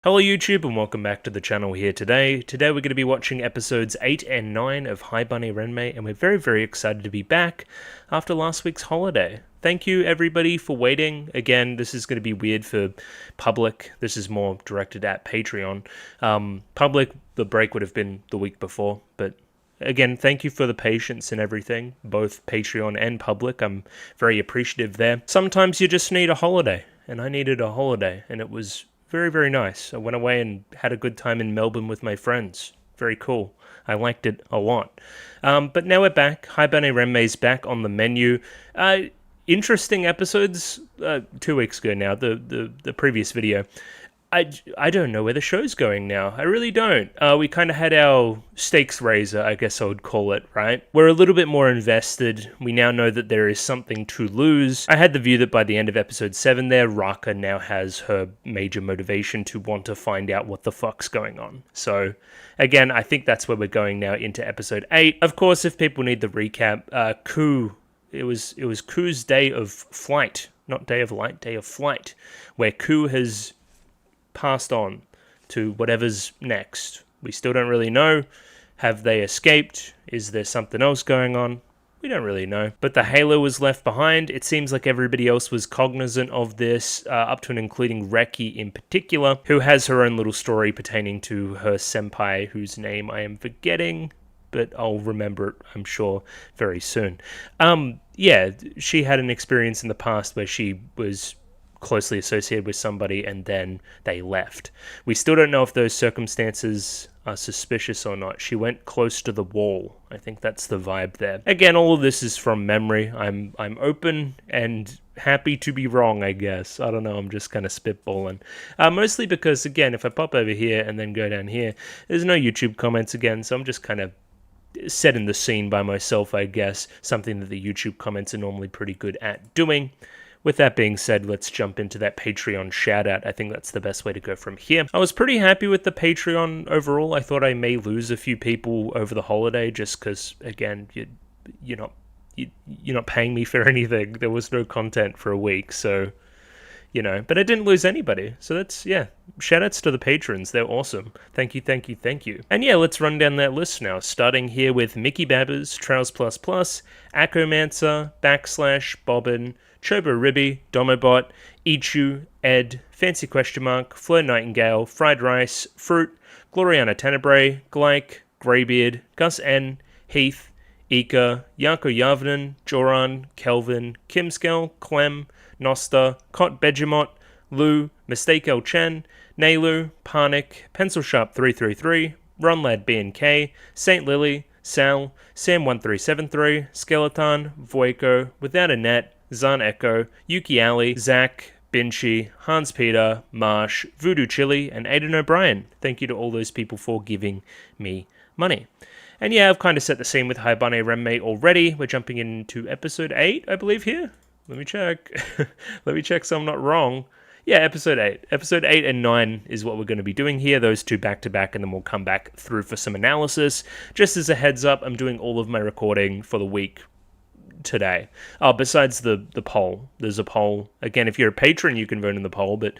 Hello YouTube and welcome back to the channel here today. Today we're going to be watching episodes 8 and 9 of Haibane Renmei, and we're very excited to be back after last week's holiday. Thank you everybody for waiting. Again, this is going to be weird for public. This is more directed at Patreon. Public, the break would have been the week before, but again, thank you for the patience and everything, both Patreon and public. I'm very appreciative there. Sometimes you just need a holiday, and I needed a holiday, and it was very nice. I went away and had a good time in Melbourne with my friends. Very cool. I liked it a lot. But now we're back. Haibane Renmei's back on the menu. Interesting episodes 2 weeks ago now, the previous video. I don't know where the show's going now. I really don't. We kind of had our stakes raiser, I guess I would call it, right? We're a little bit more invested. We now know that there is something to lose. I had the view that by the end of episode 7 there, Raka now has her major motivation to want to find out what the fuck's going on. So, again, I think that's where we're going now into episode 8. Of course, if people need the recap, it was Ku's day of flight. Not day of light, day of flight. Where Ku has passed on to whatever's next. We still don't really know. Have they escaped? Is there something else going on? We don't really know. But the halo was left behind. It seems like everybody else was cognizant of this, up to and including Reki in particular, who has her own little story pertaining to her senpai, whose name I am forgetting, but I'll remember it, I'm sure, very soon. Yeah, she had an experience in the past where she was closely associated with somebody and then they left. We still don't know if those circumstances are suspicious or not. She went close to the wall. I think that's the vibe there. Again, all of this is from memory. I'm open and happy to be wrong, I guess. I don't know, I'm just kind of spitballing. Mostly because, again, if I pop over here and then go down here, there's no YouTube comments again, so I'm just kind of setting the scene by myself, I guess. Something that the YouTube comments are normally pretty good at doing. With that being said, let's jump into that Patreon shout-out. I think that's the best way to go from here. I was pretty happy with the Patreon overall. I thought I may lose a few people over the holiday just because, again, you're not paying me for anything. There was no content for a week, so, you know. But I didn't lose anybody. So that's, yeah, shout-outs to the patrons. They're awesome. Thank you. And yeah, let's run down that list now. Starting here with Mickey Babbers, Trows++, Acomancer, Bobbin, Chobo Ribby, Domobot, Ichu, Ed, Fancy Question Mark, Fleur Nightingale, Fried Rice, Fruit, Gloriana Tenebrae, Glyke, Greybeard, Gus N, Heath, Ika, Yanko Yavnen, Joran, Kelvin, Kimskell, Clem, Nosta, Cot Begemot, Lou, Mistake El Chen, Nailu, Parnik, Pencil Sharp 333, Runlad B&K, Saint Lily, Sal, Sam1373, Skeleton, Voiko, Without a Net, Zan Echo, Yuki Ali, Zach, Binchi, Hans Peter, Marsh, Voodoo Chili, and Aidan O'Brien. Thank you to all those people for giving me money. And yeah, I've kind of set the scene with Haibane Renmei already. We're jumping into episode 8, I believe, here. Let me check. Let me check so I'm not wrong. Yeah, episode 8. Episode 8 and 9 is what we're going to be doing here, those two back-to-back, and then we'll come back through for some analysis. Just as a heads up, I'm doing all of my recording for the week today. Besides the poll. There's a poll. Again, if you're a patron, you can vote in the poll, but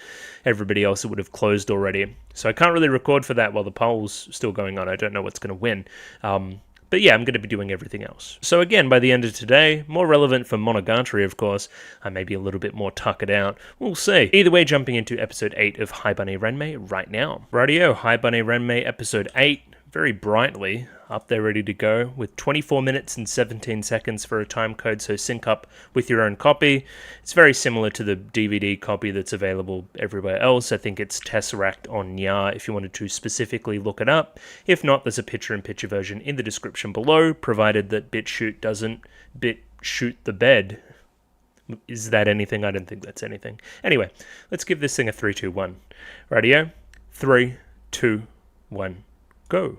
everybody else, it would have closed already. So I can't really record for that while the poll's still going on. I don't know what's going to win. But yeah, I'm going to be doing everything else. So again, by the end of today, more relevant for Monogatari, of course, I may be a little bit more tuckered out. We'll see. Either way, jumping into episode 8 of Haibane Renmei right now. Rightio, Haibane Renmei episode 8. Very brightly up there ready to go with 24 minutes and 17 seconds for a time code, so sync up with your own copy. It's very similar to the DVD copy that's available everywhere else. I think it's Tesseract on Nya if you wanted to specifically look it up. If not, there's a picture-in-picture version in the description below, provided that BitChute doesn't BitChute the bed. Is that anything? I don't think that's anything. Anyway, let's give this thing a 3, 2, 1. Radio, 3, 2, 1. Go.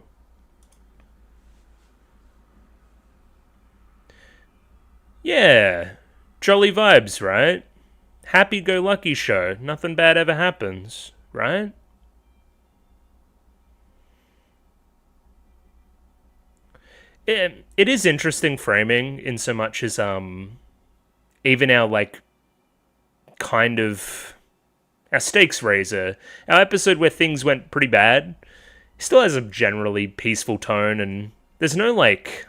Yeah, jolly vibes, right? Happy-go-lucky show. Nothing bad ever happens, right? It is interesting framing in so much as even our, like, kind of our stakes raiser, our episode where things went pretty bad, still has a generally peaceful tone, and there's no like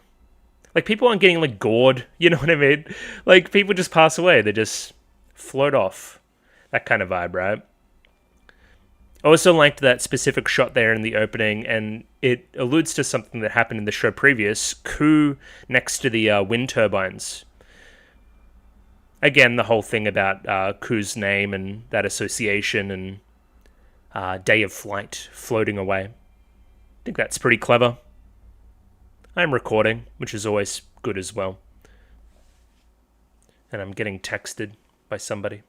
people aren't getting like gored, you know what I mean? Like people just pass away, they just float off. That kind of vibe, right? I also liked that specific shot there in the opening, and it alludes to something that happened in the show previous. Ku next to the wind turbines. Again, the whole thing about Ku's name and that association and day of flight floating away. I think that's pretty clever. I'm recording, which is always good as well. And I'm getting texted by somebody.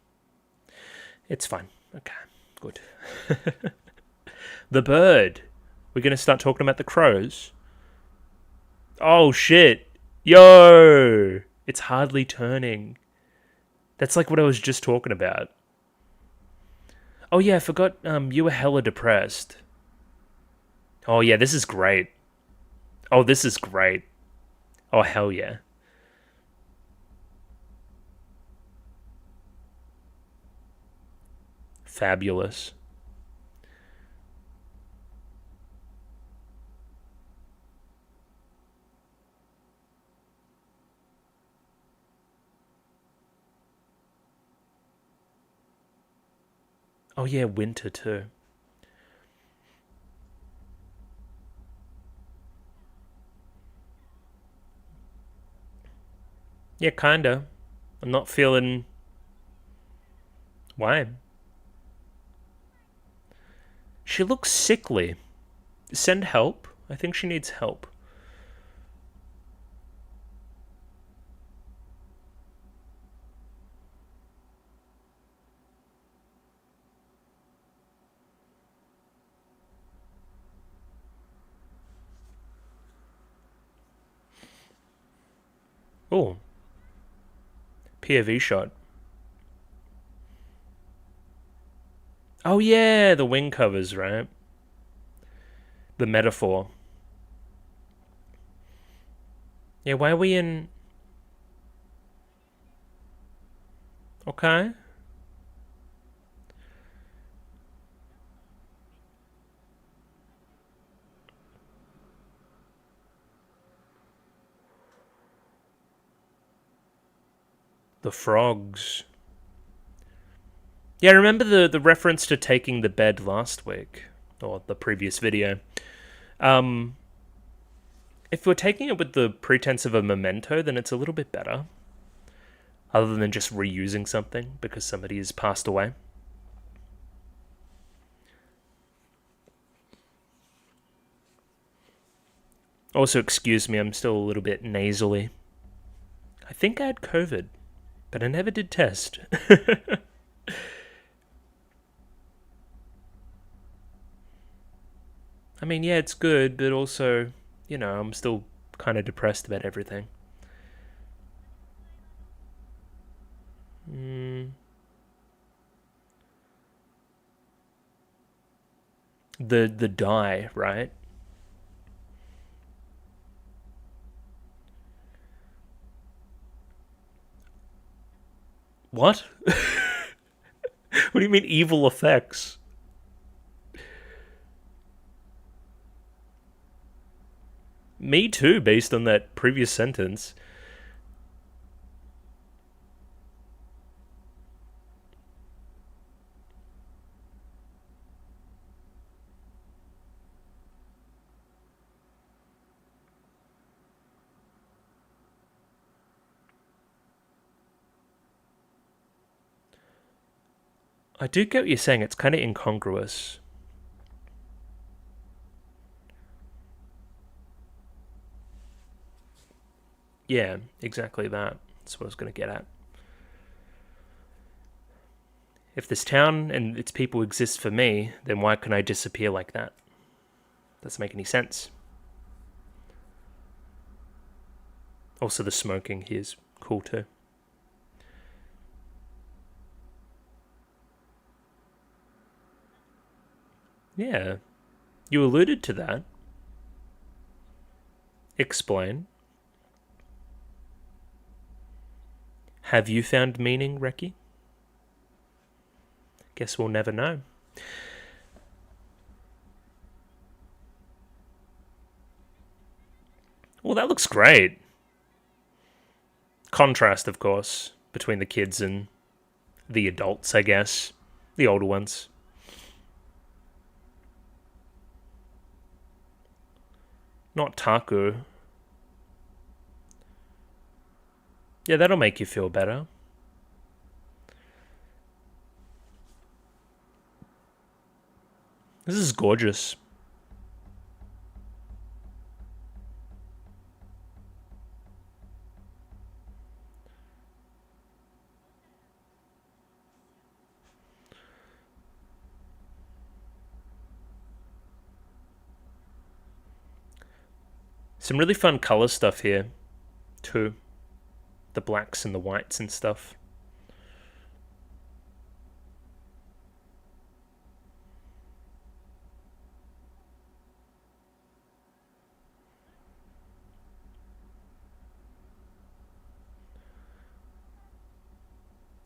It's fine. Okay, good. The bird. We're going to start talking about the crows. Oh, shit. Yo! It's hardly turning. That's like what I was just talking about. Oh, yeah, I forgot you were hella depressed. Oh, yeah, this is great. Oh, this is great. Oh, hell yeah. Fabulous. Oh, yeah, winter too. Yeah, kinda. I'm not feeling... Why? She looks sickly. Send help. I think she needs help. Oh. POV shot. Oh yeah, the wing covers, right? The metaphor. Yeah, why are we in... Okay. The frogs. Yeah, I remember the reference to taking the bed last week. Or the previous video. If we're taking it with the pretense of a memento, then it's a little bit better. Other than just reusing something because somebody has passed away. Also, excuse me, I'm still a little bit nasally. I think I had COVID, but I never did test. I mean, yeah, it's good, but also, you know, I'm still kind of depressed about everything. The die, right? What? What do you mean evil effects? Me too, based on that previous sentence. I do get what you're saying, it's kind of incongruous. Yeah, exactly that. That's what I was going to get at. If this town and its people exist for me, then why can I disappear like that? Doesn't make any sense. Also, the smoking here is cool too. Yeah, you alluded to that. Explain. Have you found meaning, Reki? Guess we'll never know. Well, that looks great. Contrast, of course, between the kids and the adults, I guess. The older ones. Not Taku. Yeah, that'll make you feel better. This is gorgeous. Some really fun color stuff here, too. The blacks and the whites and stuff.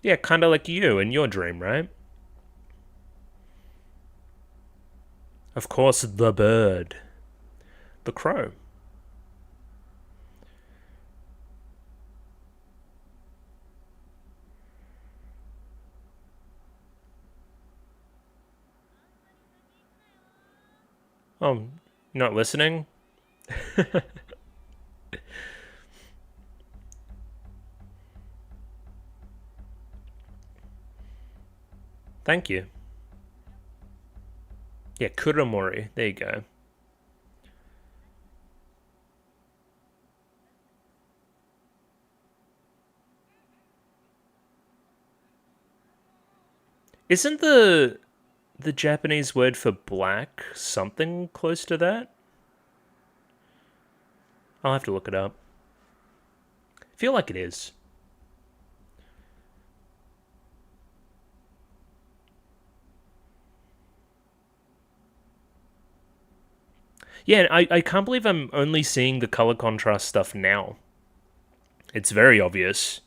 Yeah, kind of like you in your dream, right? Of course, the bird. The crow. Oh, you're not listening? Thank you. Yeah, Kuramori. There you go. Isn't the Japanese word for black something close to that? I'll have to look it up. I feel like it is. Yeah, I can't believe I'm only seeing the color contrast stuff now. It's very obvious.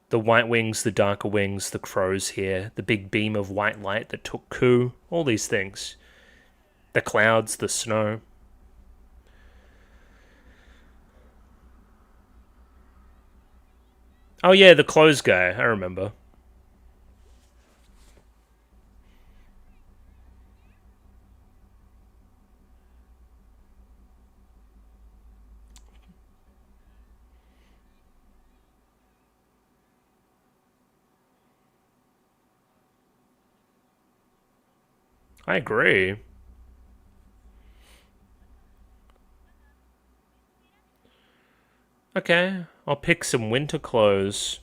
The white wings, the darker wings, the crows here, the big beam of white light that took Ku, all these things. The clouds, the snow. Oh yeah, the clothes guy, I remember. I agree. Okay, I'll pick some winter clothes.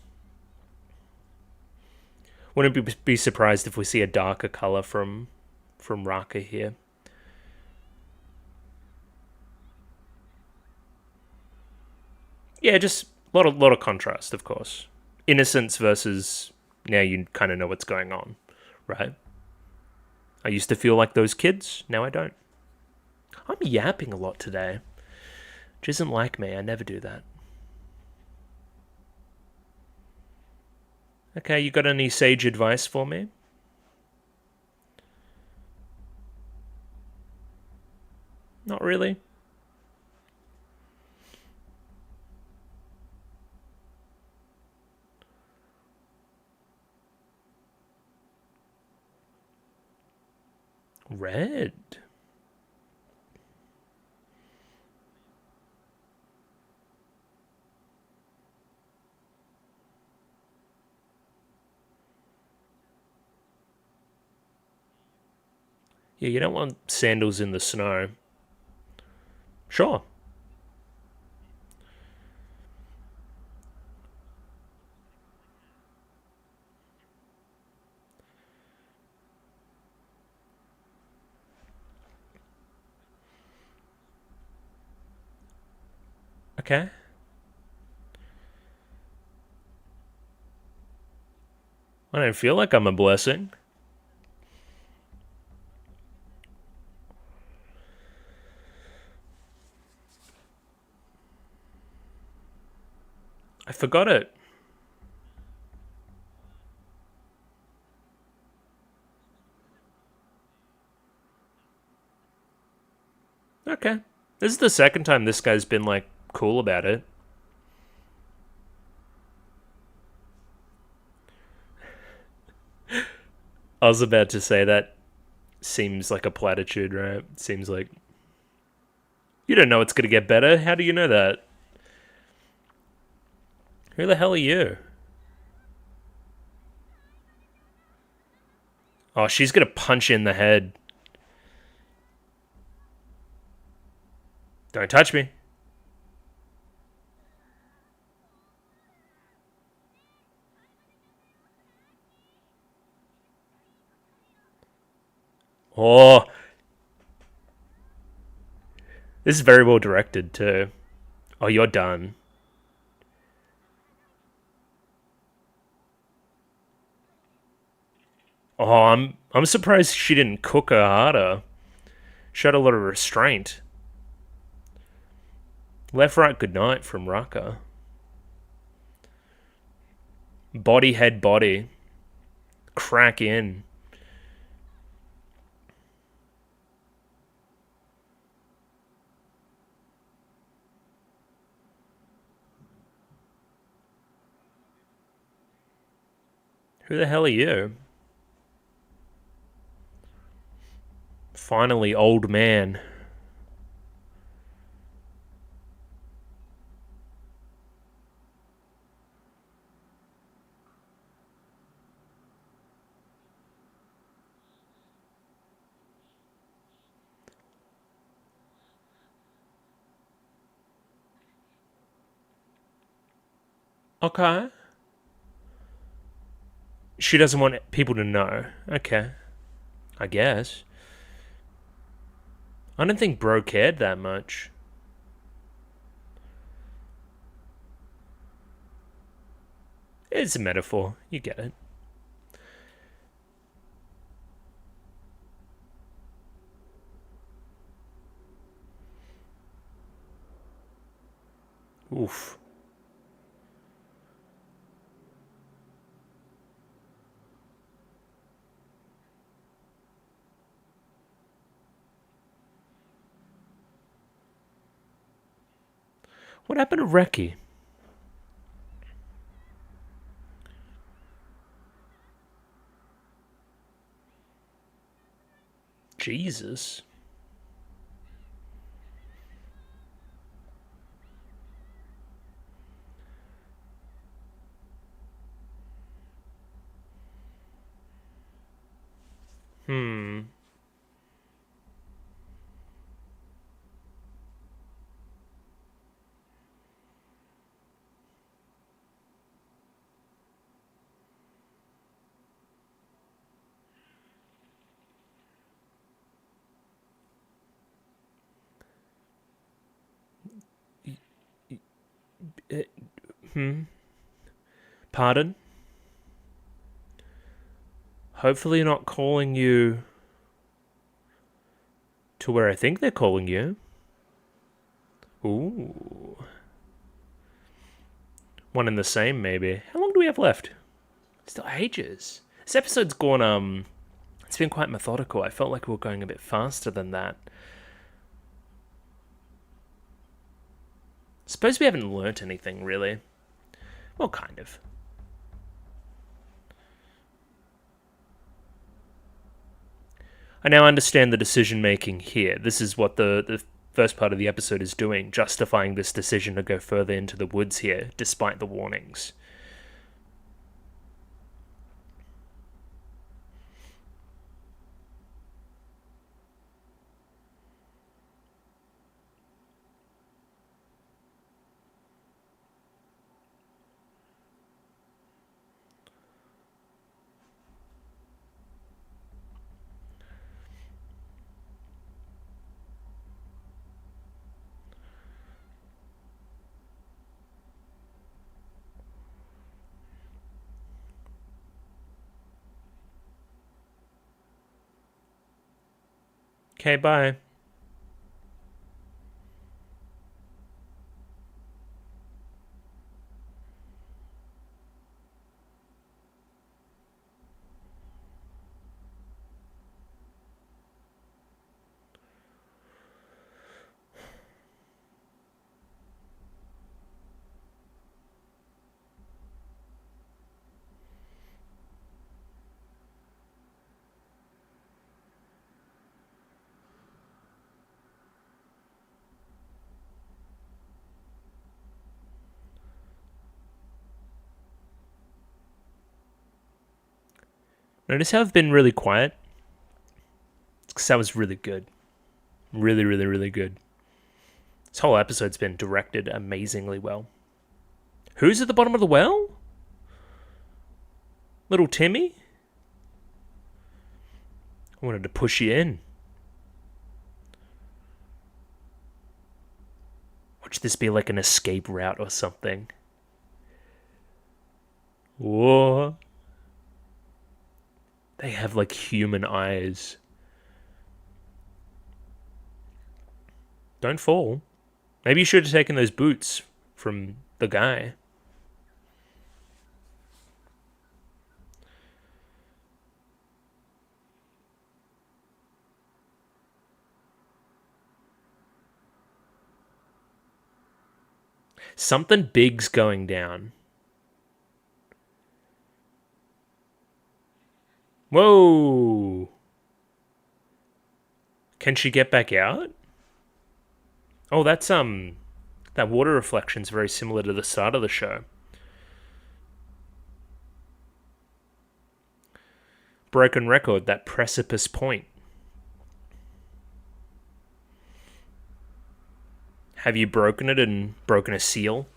Wouldn't be surprised if we see a darker color from Raka here. Yeah, just lot of contrast, of course. Innocence versus now you kind of know what's going on, right? I used to feel like those kids, now I don't. I'm yapping a lot today, which isn't like me. I never do that. Okay, you got any sage advice for me? Not really. Red. Yeah, you don't want sandals in the snow. Sure. Okay. I don't feel like I'm a blessing. I forgot it. Okay. This is the second time this guy's been, like, cool about it. I was about to say that seems like a platitude, right? Seems like you don't know it's gonna get better. How do you know that? Who the hell are you? Oh, she's gonna punch you in the head. Don't touch me. Oh, this is very well directed too. Oh, you're done. Oh, I'm surprised she didn't cook her harder. Showed a lot of restraint. Left, right, good night from Raka. Body, head, body. Crack in. Who the hell are you? Finally, old man. Okay. She doesn't want people to know. Okay. I guess. I don't think bro cared that much. It's a metaphor. You get it. Oof. What happened to Reki? Jesus. Hmm. Hmm. Pardon? Hopefully not calling you to where I think they're calling you. Ooh. One and the same, maybe. How long do we have left? Still ages. This episode's gone, it's been quite methodical. I felt like we were going a bit faster than that. Suppose we haven't learnt anything, really. Well, kind of. I now understand the decision making here. This is what the first part of the episode is doing, justifying this decision to go further into the woods here, despite the warnings. Okay, bye. Notice how I've been really quiet? It's because that was really good. Really, really, really good. This whole episode's been directed amazingly well. Who's at the bottom of the well? Little Timmy? I wanted to push you in. Watch this be like an escape route or something. Whoa. They have like human eyes. Don't fall. Maybe you should have taken those boots from the guy. Something big's going down. Whoa! Can she get back out? Oh, that's that water reflection's very similar to the start of the show. Broken record, that precipice point. Have you broken it and broken a seal?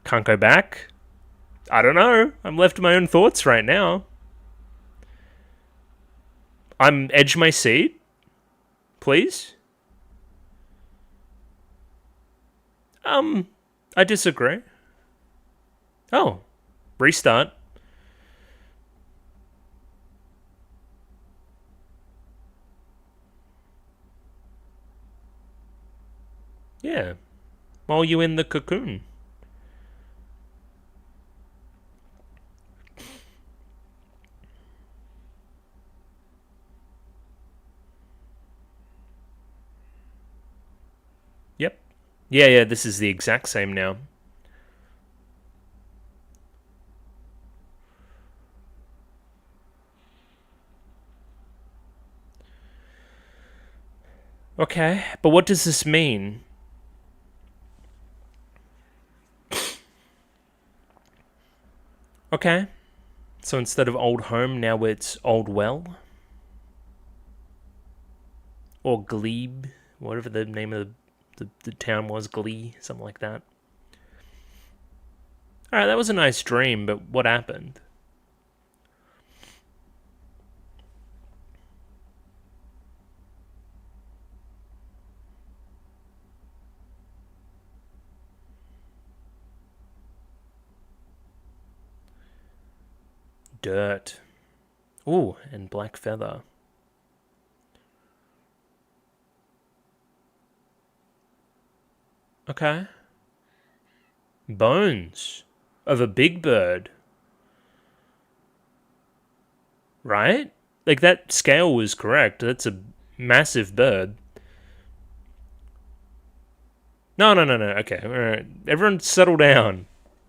Can't go back? I don't know. I'm left to my own thoughts right now. I'm edge my seat. Please? I disagree. Oh, restart. Yeah. While you in the cocoon. Yep. Yeah, this is the exact same now. Okay, but what does this mean? Okay. So instead of old home, now it's old well? Or glebe, whatever the name of the town was, Glee, something like that. Alright, that was a nice dream, but what happened? Dirt. Ooh, and black feather. Okay. Bones of a big bird. Right? Like, that scale was correct. That's a massive bird. No. Okay, alright. Everyone settle down.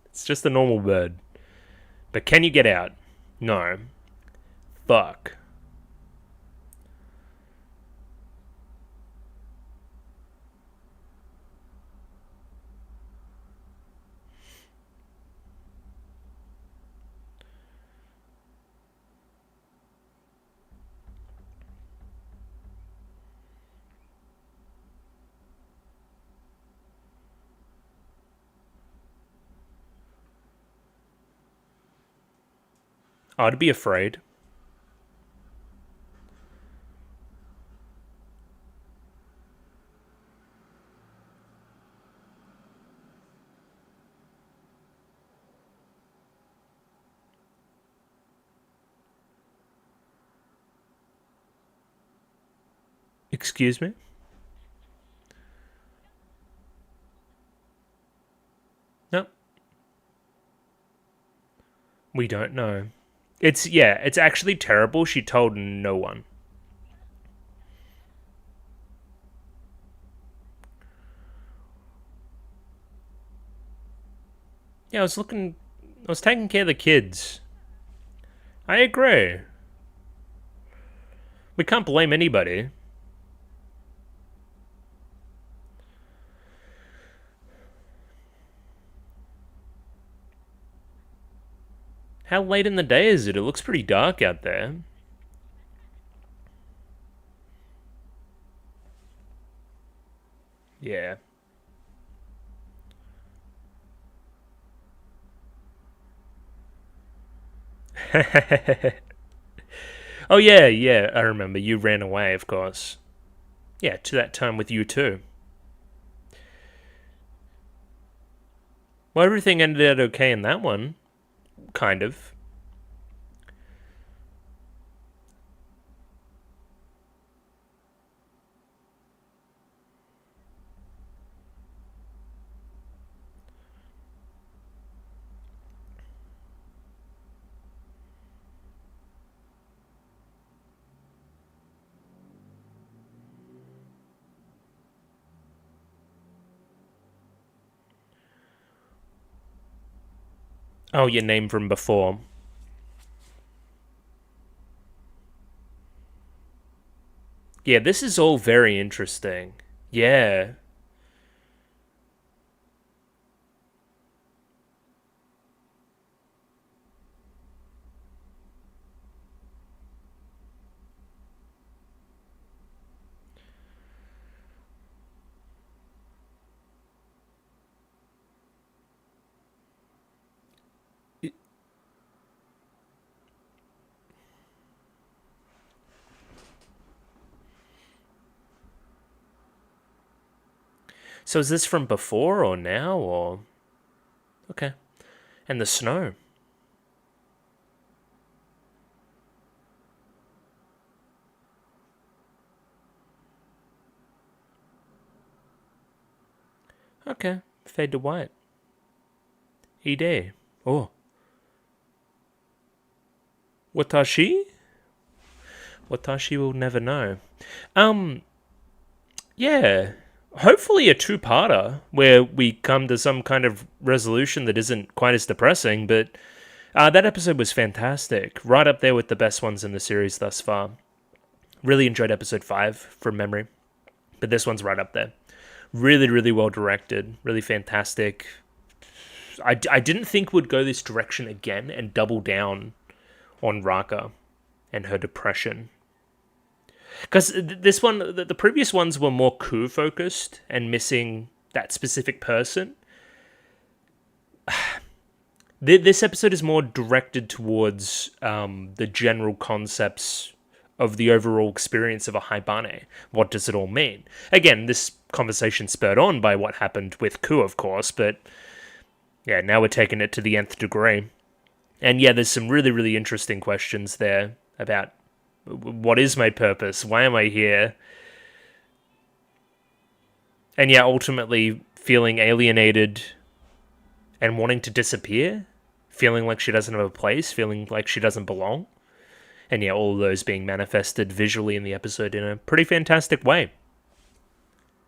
It's just a normal bird. But can you get out? No. Fuck. I'd be afraid. Excuse me? No. We don't know. It's actually terrible. She told no one. Yeah, I was taking care of the kids. I agree. We can't blame anybody. How late in the day is it? It looks pretty dark out there. Yeah. Oh, yeah, yeah, I remember. You ran away, of course. Yeah, to that time with you too. Well, everything ended out okay in that one. Kind of. Oh, your name from before. Yeah, this is all very interesting. Yeah. So is this from before or now or okay. And the snow. Okay. Fade to white. Ide. Oh. Watashi? Watashi will never know. Um, yeah. Hopefully a two-parter where we come to some kind of resolution that isn't quite as depressing, but that episode was fantastic. Right up there with the best ones in the series thus far. Really enjoyed episode 5 from memory, but this one's right up there. Really, really well directed. Really fantastic. I didn't think would go this direction again and double down on Raka and her depression. Because this one, the previous ones were more coup focused and missing that specific person. This episode is more directed towards the general concepts of the overall experience of a Haibane. What does it all mean? Again, this conversation spurred on by what happened with Ku, of course, but yeah, now we're taking it to the nth degree. And yeah, there's some really, really interesting questions there about what is my purpose? Why am I here? And yeah, ultimately feeling alienated and wanting to disappear, feeling like she doesn't have a place, feeling like she doesn't belong. And yeah, all of those being manifested visually in the episode in a pretty fantastic way.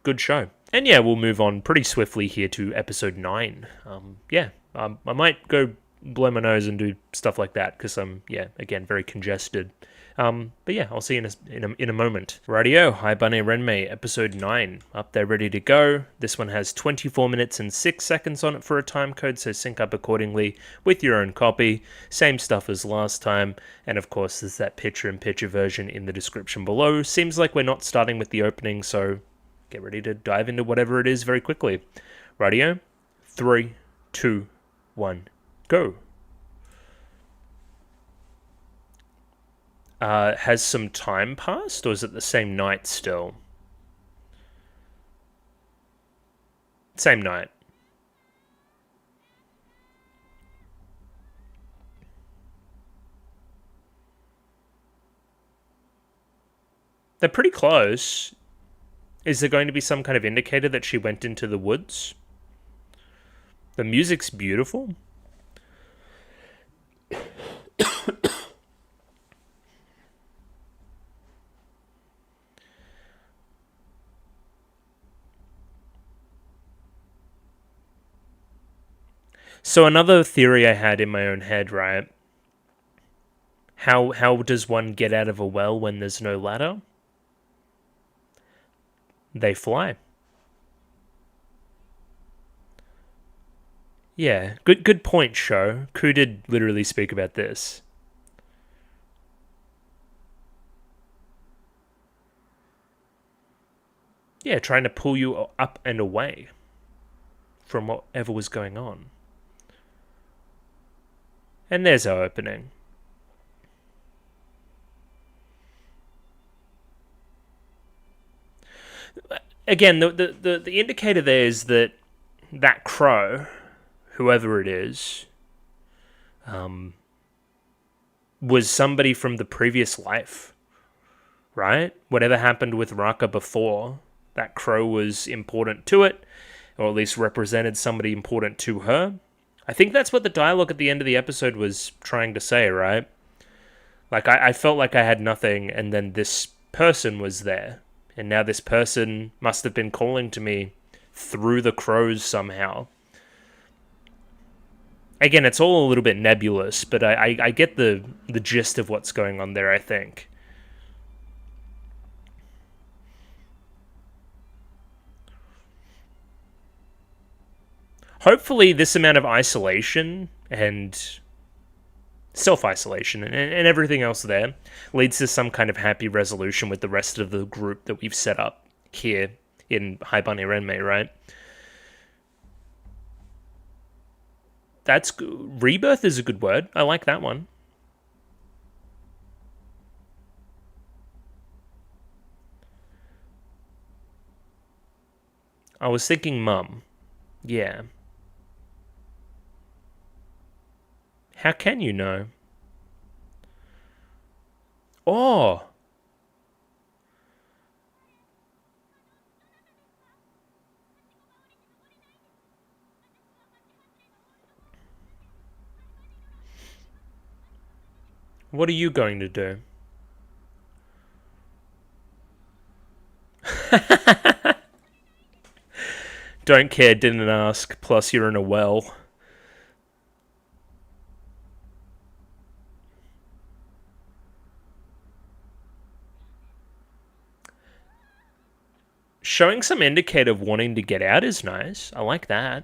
Good show. And yeah, we'll move on pretty swiftly here to episode 9. I might go blow my nose and do stuff like that because I'm, again, very congested. But yeah, I'll see you in a moment. Rightio, Haibane Renmei, episode 9, up there ready to go. This one has 24 minutes and 6 seconds on it for a time code, so sync up accordingly with your own copy. Same stuff as last time, and of course there's that picture-in-picture version in the description below. Seems like we're not starting with the opening, so get ready to dive into whatever it is very quickly. Rightio, 3, 2, 1, go. Has some time passed, or is it the same night still? Same night. They're pretty close. Is there going to be some kind of indicator that she went into the woods? The music's beautiful. So another theory I had in my own head, right? How does one get out of a well when there's no ladder? They fly. Yeah, good point, Sho. Ku did literally speak about this. Yeah, trying to pull you up and away from whatever was going on. And there's our opening. Again, the indicator there is that that crow, whoever it is, was somebody from the previous life, right? Whatever happened with Raka before, that crow was important to it, or at least represented somebody important to her. I think that's what the dialogue at the end of the episode was trying to say, right? Like, I felt like I had nothing, and then this person was there. And now this person must have been calling to me through the crows somehow. Again, it's all a little bit nebulous, but I get the gist of what's going on there, I think. Hopefully, this amount of isolation and self-isolation and everything else there leads to some kind of happy resolution with the rest of the group that we've set up here in Haibane Renmei, right? That's rebirth is a good word. I like that one. I was thinking mum. Yeah. How can you know? Oh! What are you going to do? Don't care, didn't ask, plus you're in a well. Showing some indicator of wanting to get out is nice. I like that.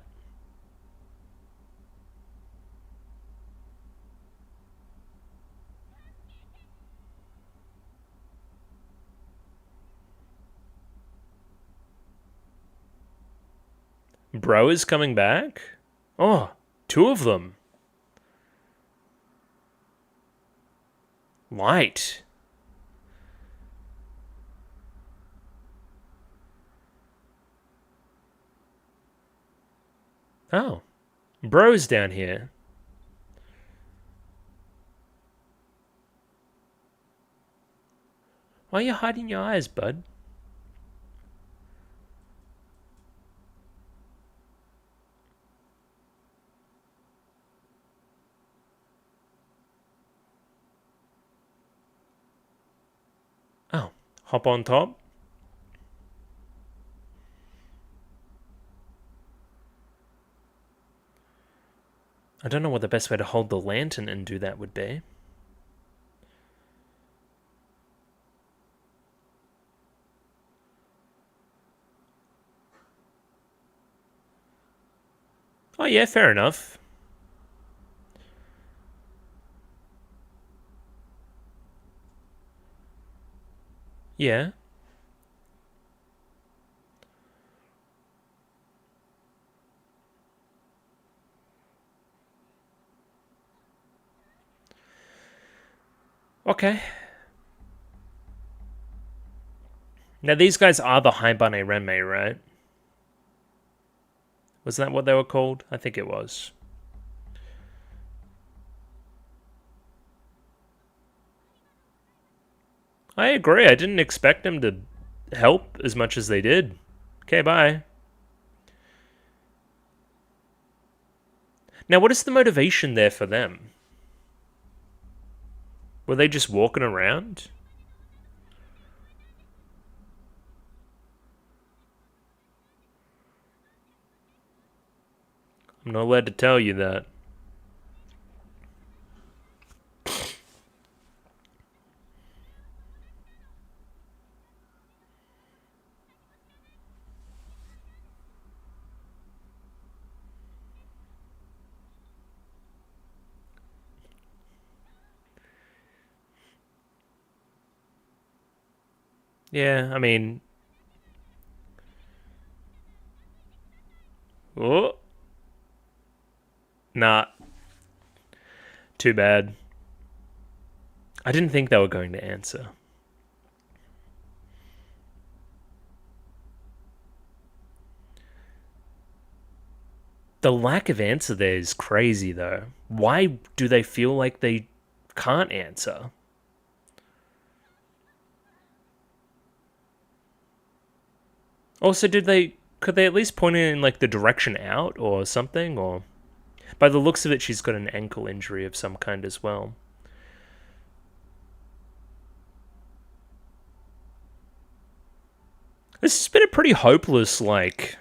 Bro is coming back? Oh, two of them. Light. Oh, bro's down here. Why are you hiding your eyes, bud? Oh, hop on top? I don't know what the best way to hold the lantern and do that would be. Oh yeah, fair enough. Yeah. Okay. Now these guys are the Haibane Renmei, right? Was that what they were called? I think it was. I agree. I didn't expect them to help as much as they did. Okay, bye. Now, what is the motivation there for them? Were they just walking around? I'm not allowed to tell you that. Yeah, I mean... Oh, nah, too bad. I didn't think they were going to answer. The lack of answer there is crazy, though. Why do they feel like they can't answer? Also, could they at least point it in like the direction out or something? Or by the looks of it, she's got an ankle injury of some kind as well. This has been a pretty hopeless, like,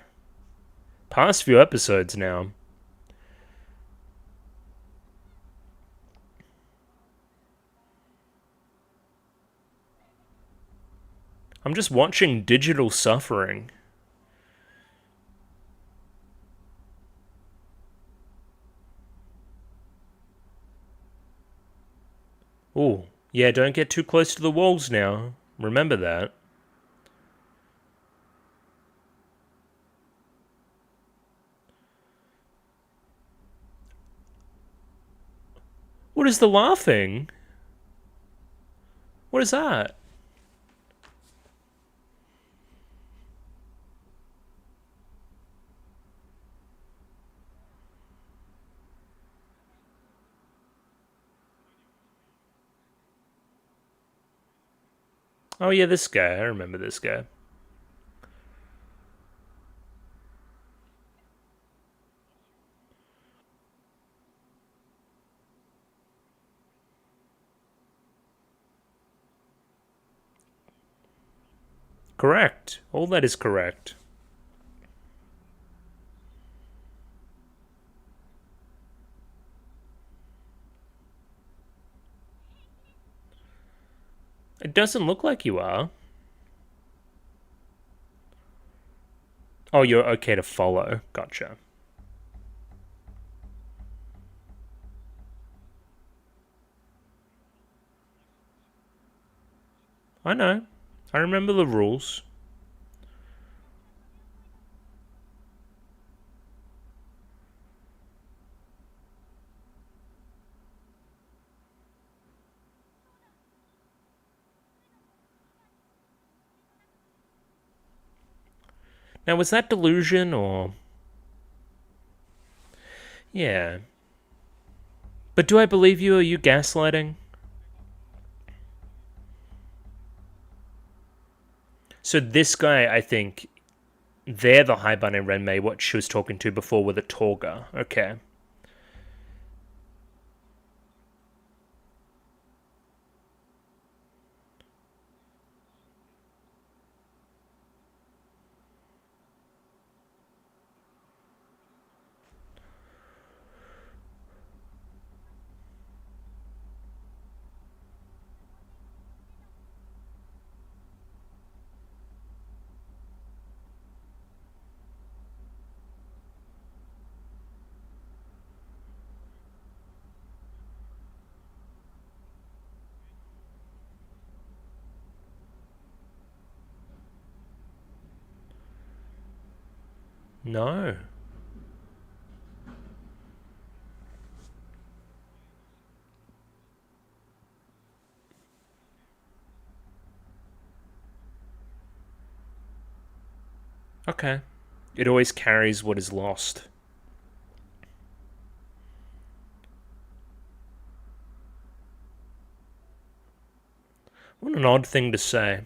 past few episodes now. I'm just watching digital suffering. Ooh, yeah, don't get too close to the walls now. Remember that. What is the laughing? What is that? Oh yeah, this guy. I remember this guy. Correct. All that is correct. It doesn't look like you are. Oh, you're okay to follow. Gotcha. I know. I remember the rules. Now, was that delusion or... Yeah. But do I believe you? Are you gaslighting? So this guy, I think, they're the Haibane Renmei, what she was talking to before with a Torga. Okay. No. Okay. It always carries what is lost. What an odd thing to say.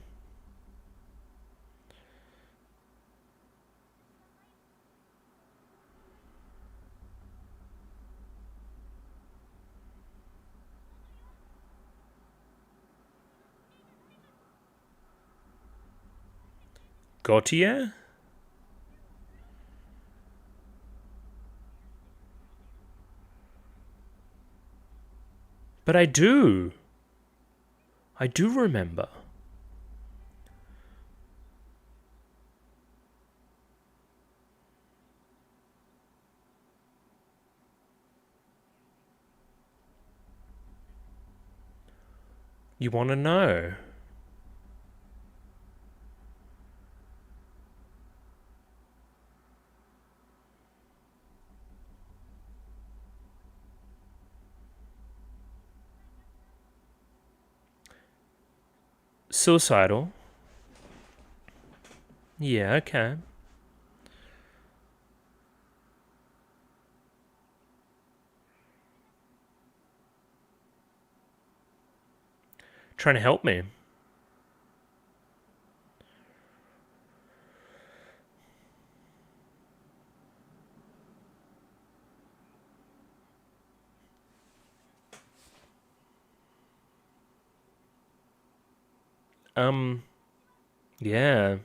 Gautier? But I do. I do remember. You want to know? Suicidal. Yeah, okay. Trying to help me. Yeah.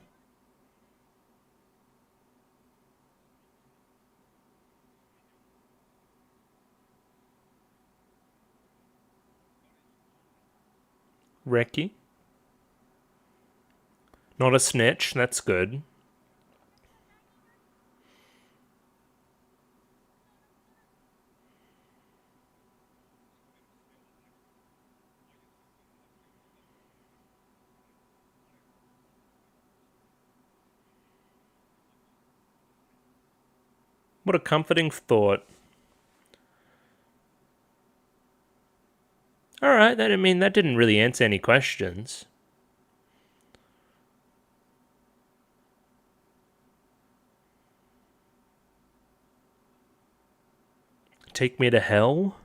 Reki. Not a snitch, that's good. What a comforting thought. Alright, that didn't really answer any questions. Take me to hell?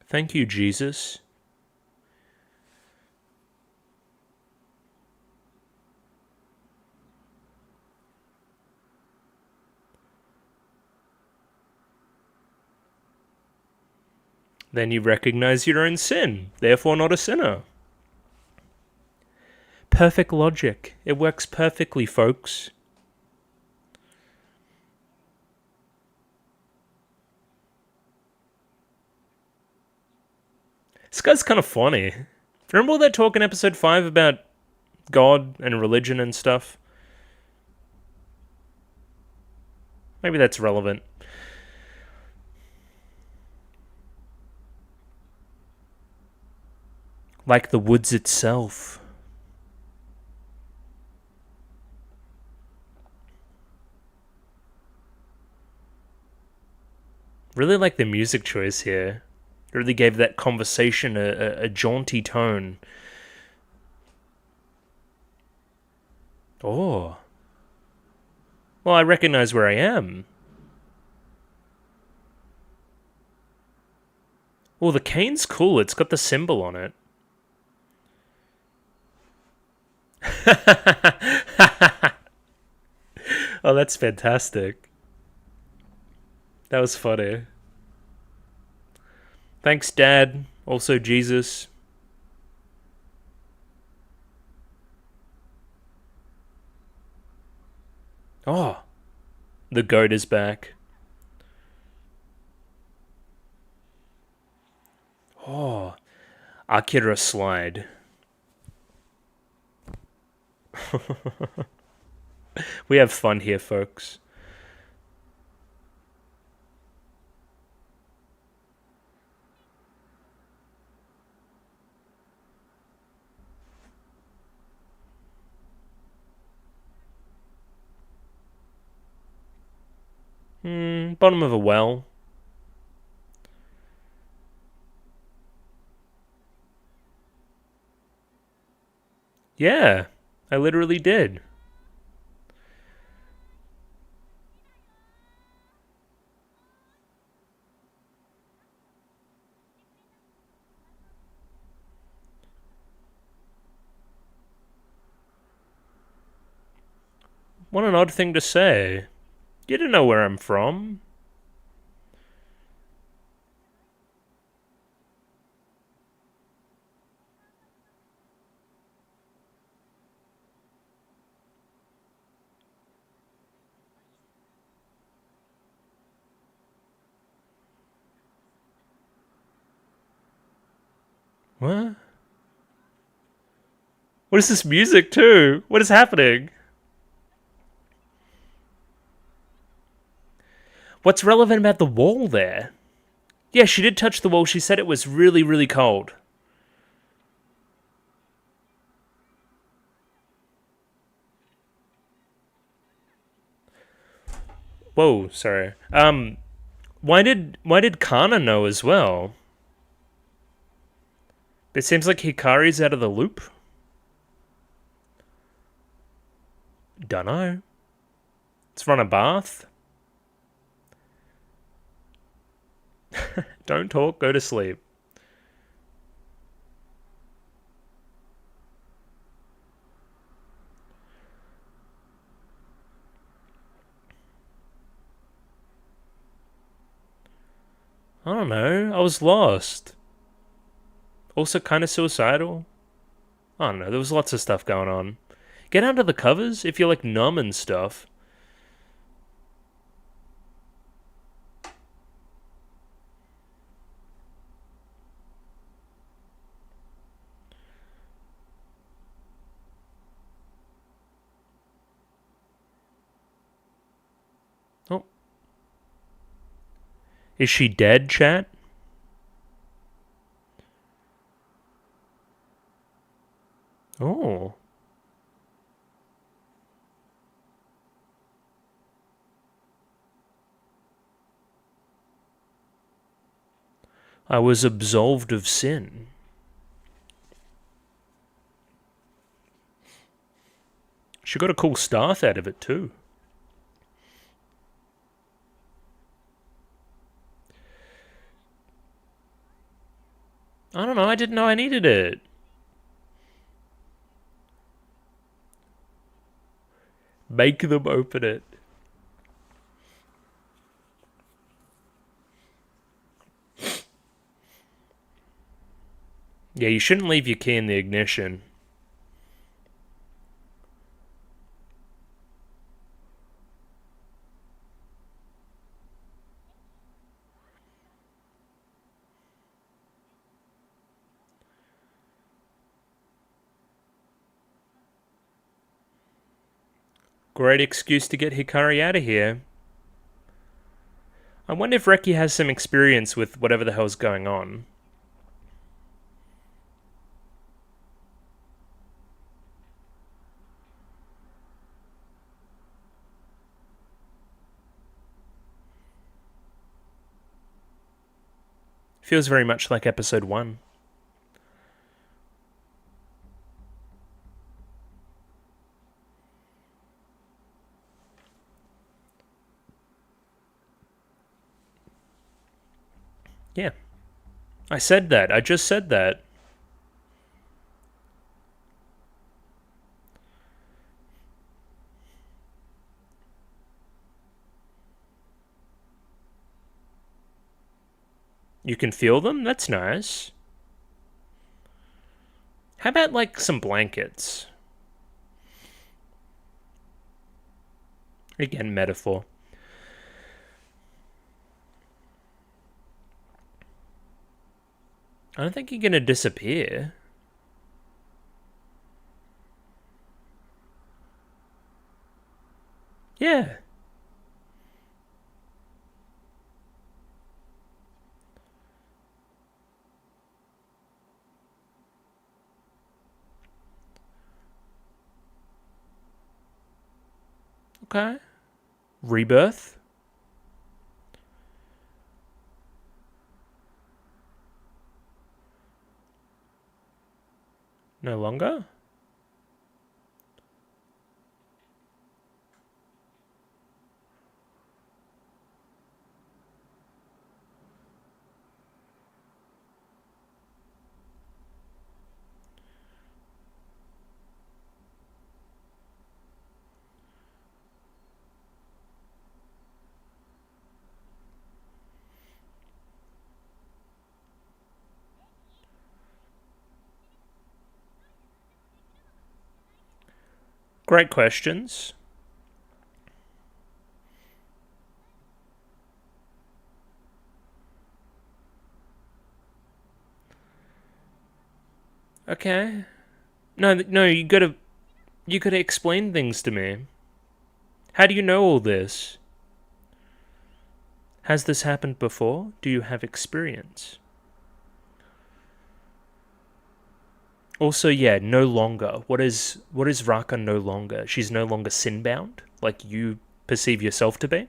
Thank you, Jesus. Then you recognize your own sin, therefore not a sinner. Perfect logic. It works perfectly, folks. This guy's kind of funny. Remember all that talk in episode 5 about God and religion and stuff? Maybe that's relevant. Like the woods itself. Really like the music choice here. It really gave that conversation a jaunty tone. Oh. Well, I recognize where I am. Well, the cane's cool. It's got the symbol on it. Oh, that's fantastic. That was funny. Thanks, Dad. Also, Jesus. Oh, the goat is back. Oh, Akira slide. We have fun here, folks. Bottom of a well. Yeah, I literally did. What an odd thing to say. You don't know where I'm from. What? What is this music too? What is happening? What's relevant about the wall there? Yeah, she did touch the wall. She said it was really, really cold. Whoa, sorry. Why did Kana know as well? It seems like Hikari's out of the loop. Dunno. Let's run a bath. Don't talk, go to sleep. I don't know, I was lost. Also kind of suicidal. I don't know, there was lots of stuff going on. Get under the covers if you're like numb and stuff. Oh. Is she dead, chat? Oh. I was absolved of sin. She got a cool staff out of it too. I don't know, I didn't know I needed it. Make them open it. Yeah, you shouldn't leave your key in the ignition. Great excuse to get Hikari out of here. I wonder if Reki has some experience with whatever the hell's going on. Feels very much like episode 1. Yeah. I said that. I just said that. You can feel them? That's nice. How about, like, some blankets? Again, metaphor. I don't think you're gonna disappear. Yeah. Okay. Rebirth? No longer? Great questions. Okay. No, you gotta explain things to me. How do you know all this? Has this happened before? Do you have experience? Also, yeah, no longer. What is Raka no longer? She's no longer sin-bound, like you perceive yourself to be?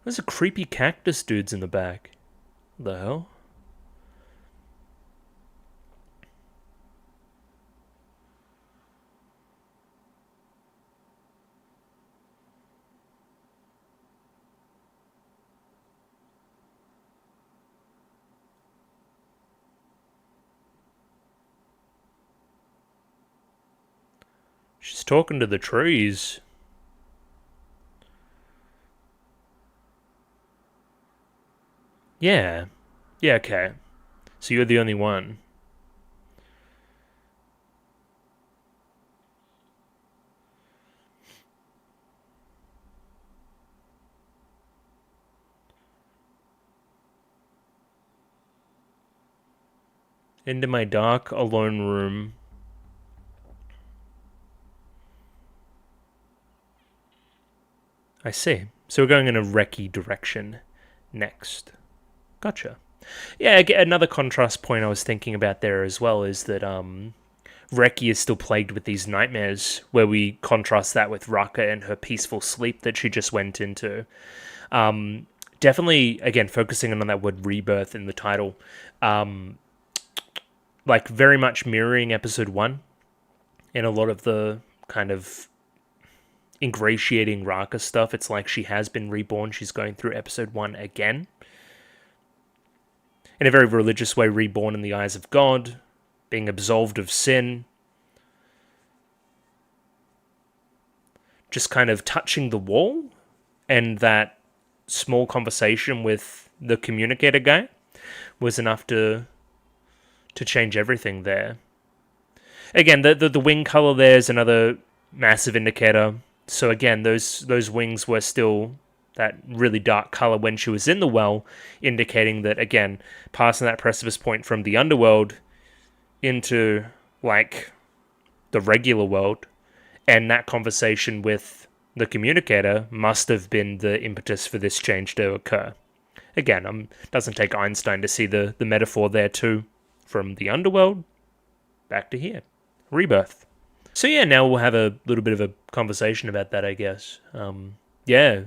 There's a creepy cactus dudes in the back. What the hell? She's talking to the trees. Yeah. Yeah, okay. So you're the only one. Into my dark, alone room. I see. So we're going in a Reki direction next. Gotcha. Yeah, another contrast point I was thinking about there as well is that Reki is still plagued with these nightmares, where we contrast that with Raka and her peaceful sleep that she just went into. Definitely, again, focusing on that word rebirth in the title, like very much mirroring episode 1 in a lot of the kind of ingratiating Raka stuff. It's like she has been reborn. She's going through episode 1 again. In a very religious way, reborn in the eyes of God, being absolved of sin, just kind of touching the wall, and that small conversation with the communicator guy was enough to change everything there. Again, the wing color there is another massive indicator. So again, those wings were still that really dark color when she was in the well, indicating that, again, passing that precipice point from the underworld into like the regular world, and that conversation with the communicator must have been the impetus for this change to occur. Again, doesn't take Einstein to see the metaphor there too, from the underworld back to here, rebirth. So yeah, now we'll have a little bit of a conversation about that, I guess. Yeah,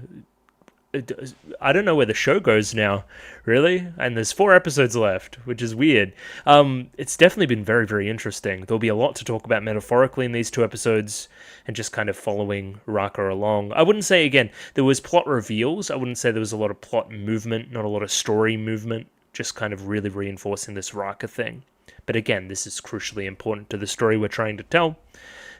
I don't know where the show goes now, really. And there's 4 episodes left, which is weird. It's definitely been very, very interesting. There'll be a lot to talk about metaphorically in these 2 episodes, and just kind of following Raka along. I wouldn't say, again, there was plot reveals. I wouldn't say there was a lot of plot movement, not a lot of story movement, just kind of really reinforcing this Raka thing. But again, this is crucially important to the story we're trying to tell,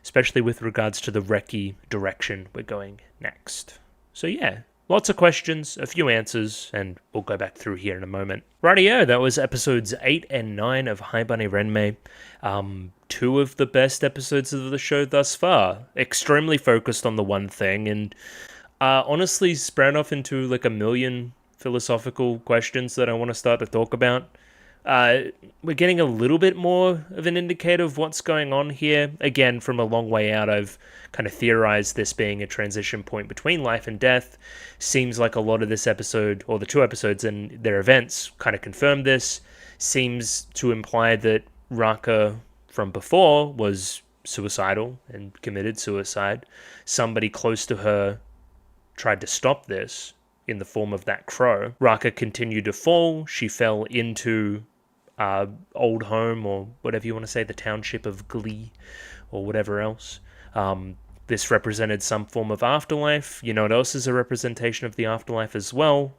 especially with regards to the Reki direction we're going next. So yeah, lots of questions, a few answers, and we'll go back through here in a moment. Rightio, that was episodes 8 and 9 of Haibane Renmei. 2 of the best episodes of the show thus far. Extremely focused on the one thing, and honestly spread off into like a million philosophical questions that I want to start to talk about. We're getting a little bit more of an indicator of what's going on here. Again, from a long way out, I've kind of theorized this being a transition point between life and death. Seems like a lot of this episode, or the 2 episodes and their events, kind of confirm this. Seems to imply that Raka from before was suicidal and committed suicide. Somebody close to her tried to stop this in the form of that crow. Raka continued to fall. She fell into old home, or whatever you want to say, the township of Glee, or whatever else. This represented some form of afterlife. You know what else is a representation of the afterlife as well?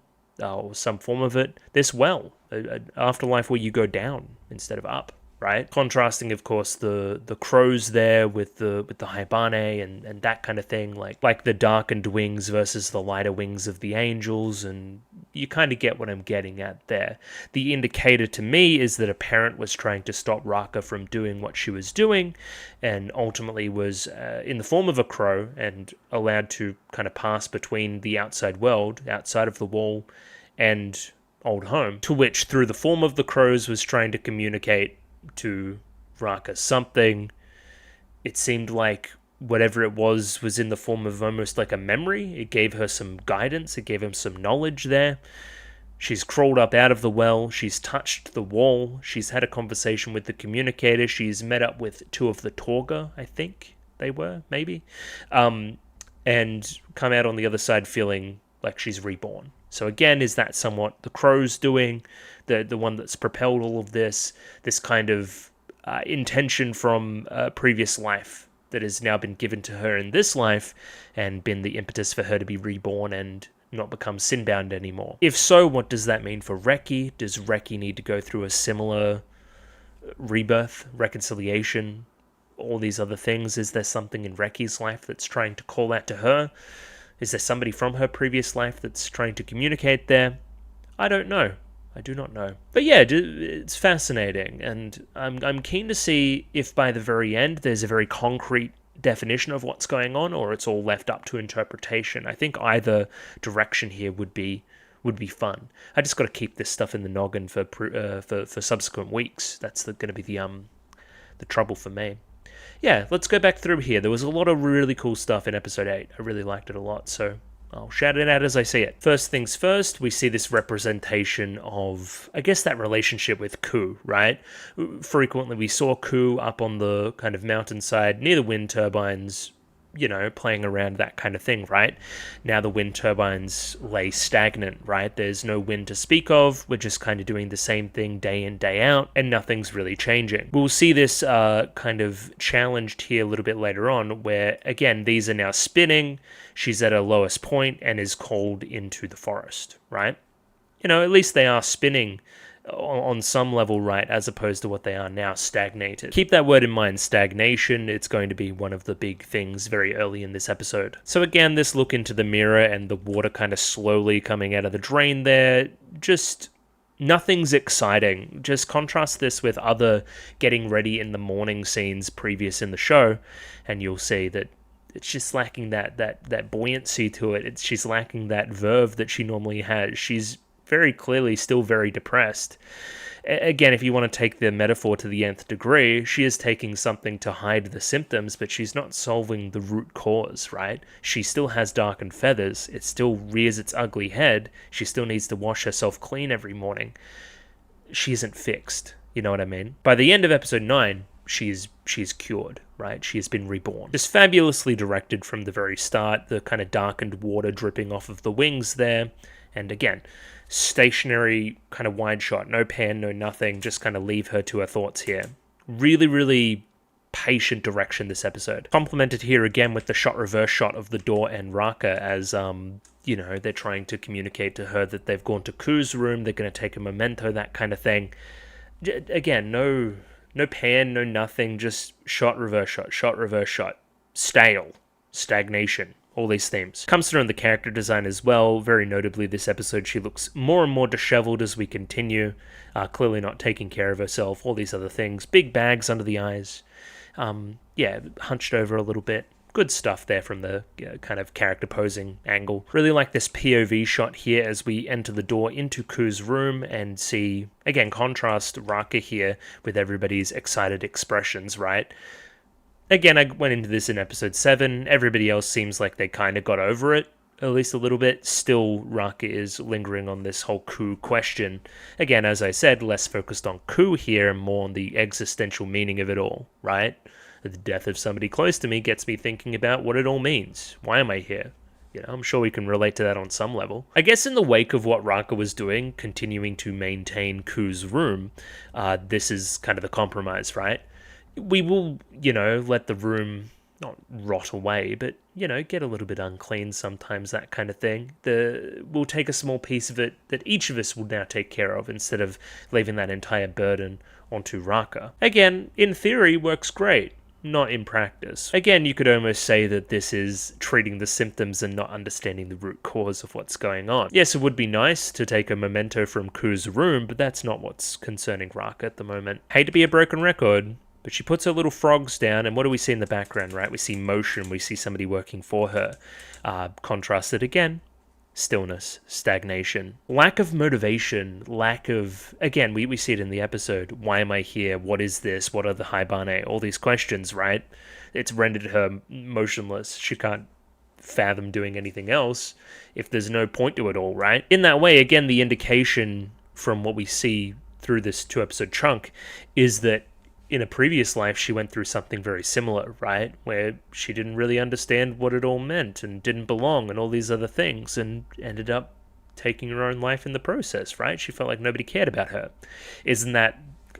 Or some form of it. This well, an afterlife where you go down instead of up. Right, contrasting, of course, the crows there with the Haibane and that kind of thing, like the darkened wings versus the lighter wings of the angels, and you kind of get what I'm getting at there. The indicator to me is that a parent was trying to stop Raka from doing what she was doing, and ultimately was in the form of a crow and allowed to kind of pass between the outside world, outside of the wall, and old home, to which, through the form of the crows, was trying to communicate to Raka something. It seemed like whatever it was in the form of almost like a memory. It gave her some guidance. It gave him some knowledge there. She's crawled up out of the well. She's touched the wall. She's had a conversation with the communicator. She's met up with two of the Torga, I think they were, maybe. And come out on the other side feeling like she's reborn. So again, is that somewhat the Crow's doing? The one that's propelled all of this kind of intention from a previous life that has now been given to her in this life and been the impetus for her to be reborn and not become sinbound anymore. If so, what does that mean for Reki? Does Reki need to go through a similar rebirth, reconciliation, all these other things? Is there something in Reki's life that's trying to call out to her? Is there somebody from her previous life that's trying to communicate there? I don't know. I do not know. But yeah, it's fascinating, and I'm keen to see if by the very end there's a very concrete definition of what's going on, or it's all left up to interpretation. I think either direction here would be fun. I just got to keep this stuff in the noggin for subsequent weeks. That's going to be the trouble for me. Yeah, let's go back through here. There was a lot of really cool stuff in episode 8. I really liked it a lot, so I'll shout it out as I see it. First things first, we see this representation of, I guess, that relationship with Ku, right? Frequently we saw Ku up on the kind of mountainside near the wind turbines, playing around, that kind of thing, right? Now the wind turbines lay stagnant, right? There's no wind to speak of. We're just kind of doing the same thing day in, day out, and nothing's really changing. We'll see this kind of challenged here a little bit later on, where, again, these are now spinning. She's at her lowest point and is called into the forest, right? At least they are spinning on some level, right, as opposed to what they are now, stagnated. Keep that word in mind, stagnation. It's going to be one of the big things very early in this episode. So again, this look into the mirror and the water kind of slowly coming out of the drain there, just nothing's exciting. Just contrast this with other getting ready in the morning scenes previous in the show, and you'll see that it's just lacking that buoyancy to it. She's lacking that verve that she normally has. She's very clearly still very depressed. Again, if you want to take the metaphor to the nth degree, she is taking something to hide the symptoms, but she's not solving the root cause, right? She still has darkened feathers. It still rears its ugly head. She still needs to wash herself clean every morning. She isn't fixed. You know what I mean? By the end of episode 9, she's cured, right? She has been reborn. Just fabulously directed from the very start. The kind of darkened water dripping off of the wings there. And again, stationary kind of wide shot, no pan, no nothing, just kind of leave her to her thoughts here. Really, really patient direction this episode. Complemented here again with the reverse shot of the door and Raka as, they're trying to communicate to her that they've gone to Ku's room, they're going to take a memento, that kind of thing. Again, no pan, no nothing, just shot, reverse shot, stale, stagnation. All these themes. Comes through in the character design as well. Very notably this episode, she looks more and more disheveled as we continue. Clearly not taking care of herself. All these other things. Big bags under the eyes. Hunched over a little bit. Good stuff there from the kind of character posing angle. Really like this POV shot here as we enter the door into Ku's room and see, again, contrast Raka here with everybody's excited expressions, right? Again, I went into this in episode 7. Everybody else seems like they kind of got over it, at least a little bit. Still, Raka is lingering on this whole Ku question. Again, as I said, less focused on Ku here, more on the existential meaning of it all, right? The death of somebody close to me gets me thinking about what it all means. Why am I here? I'm sure we can relate to that on some level. I guess in the wake of what Raka was doing, continuing to maintain Ku's room, this is kind of the compromise, right? We will, let the room not rot away, but, get a little bit unclean sometimes, that kind of thing. We'll take a small piece of it that each of us will now take care of instead of leaving that entire burden onto Raka. Again, in theory, works great. Not in practice. Again, you could almost say that this is treating the symptoms and not understanding the root cause of what's going on. Yes, it would be nice to take a memento from Ku's room, but that's not what's concerning Raka at the moment. Hate to be a broken record, but she puts her little frogs down, and what do we see in the background, right? We see motion, we see somebody working for her. Contrasted again stillness, stagnation, lack of motivation, lack of, again, we see it in the episode, why am I here, what is this, what are the Haibane, all these questions, right? It's rendered her motionless. She can't fathom doing anything else if there's no point to it all, right? In that way, again, the indication from what we see through this 2-episode chunk is that in a previous life, she went through something very similar, right? Where she didn't really understand what it all meant and didn't belong and all these other things, and ended up taking her own life in the process, right? She felt like nobody cared about her. Isn't that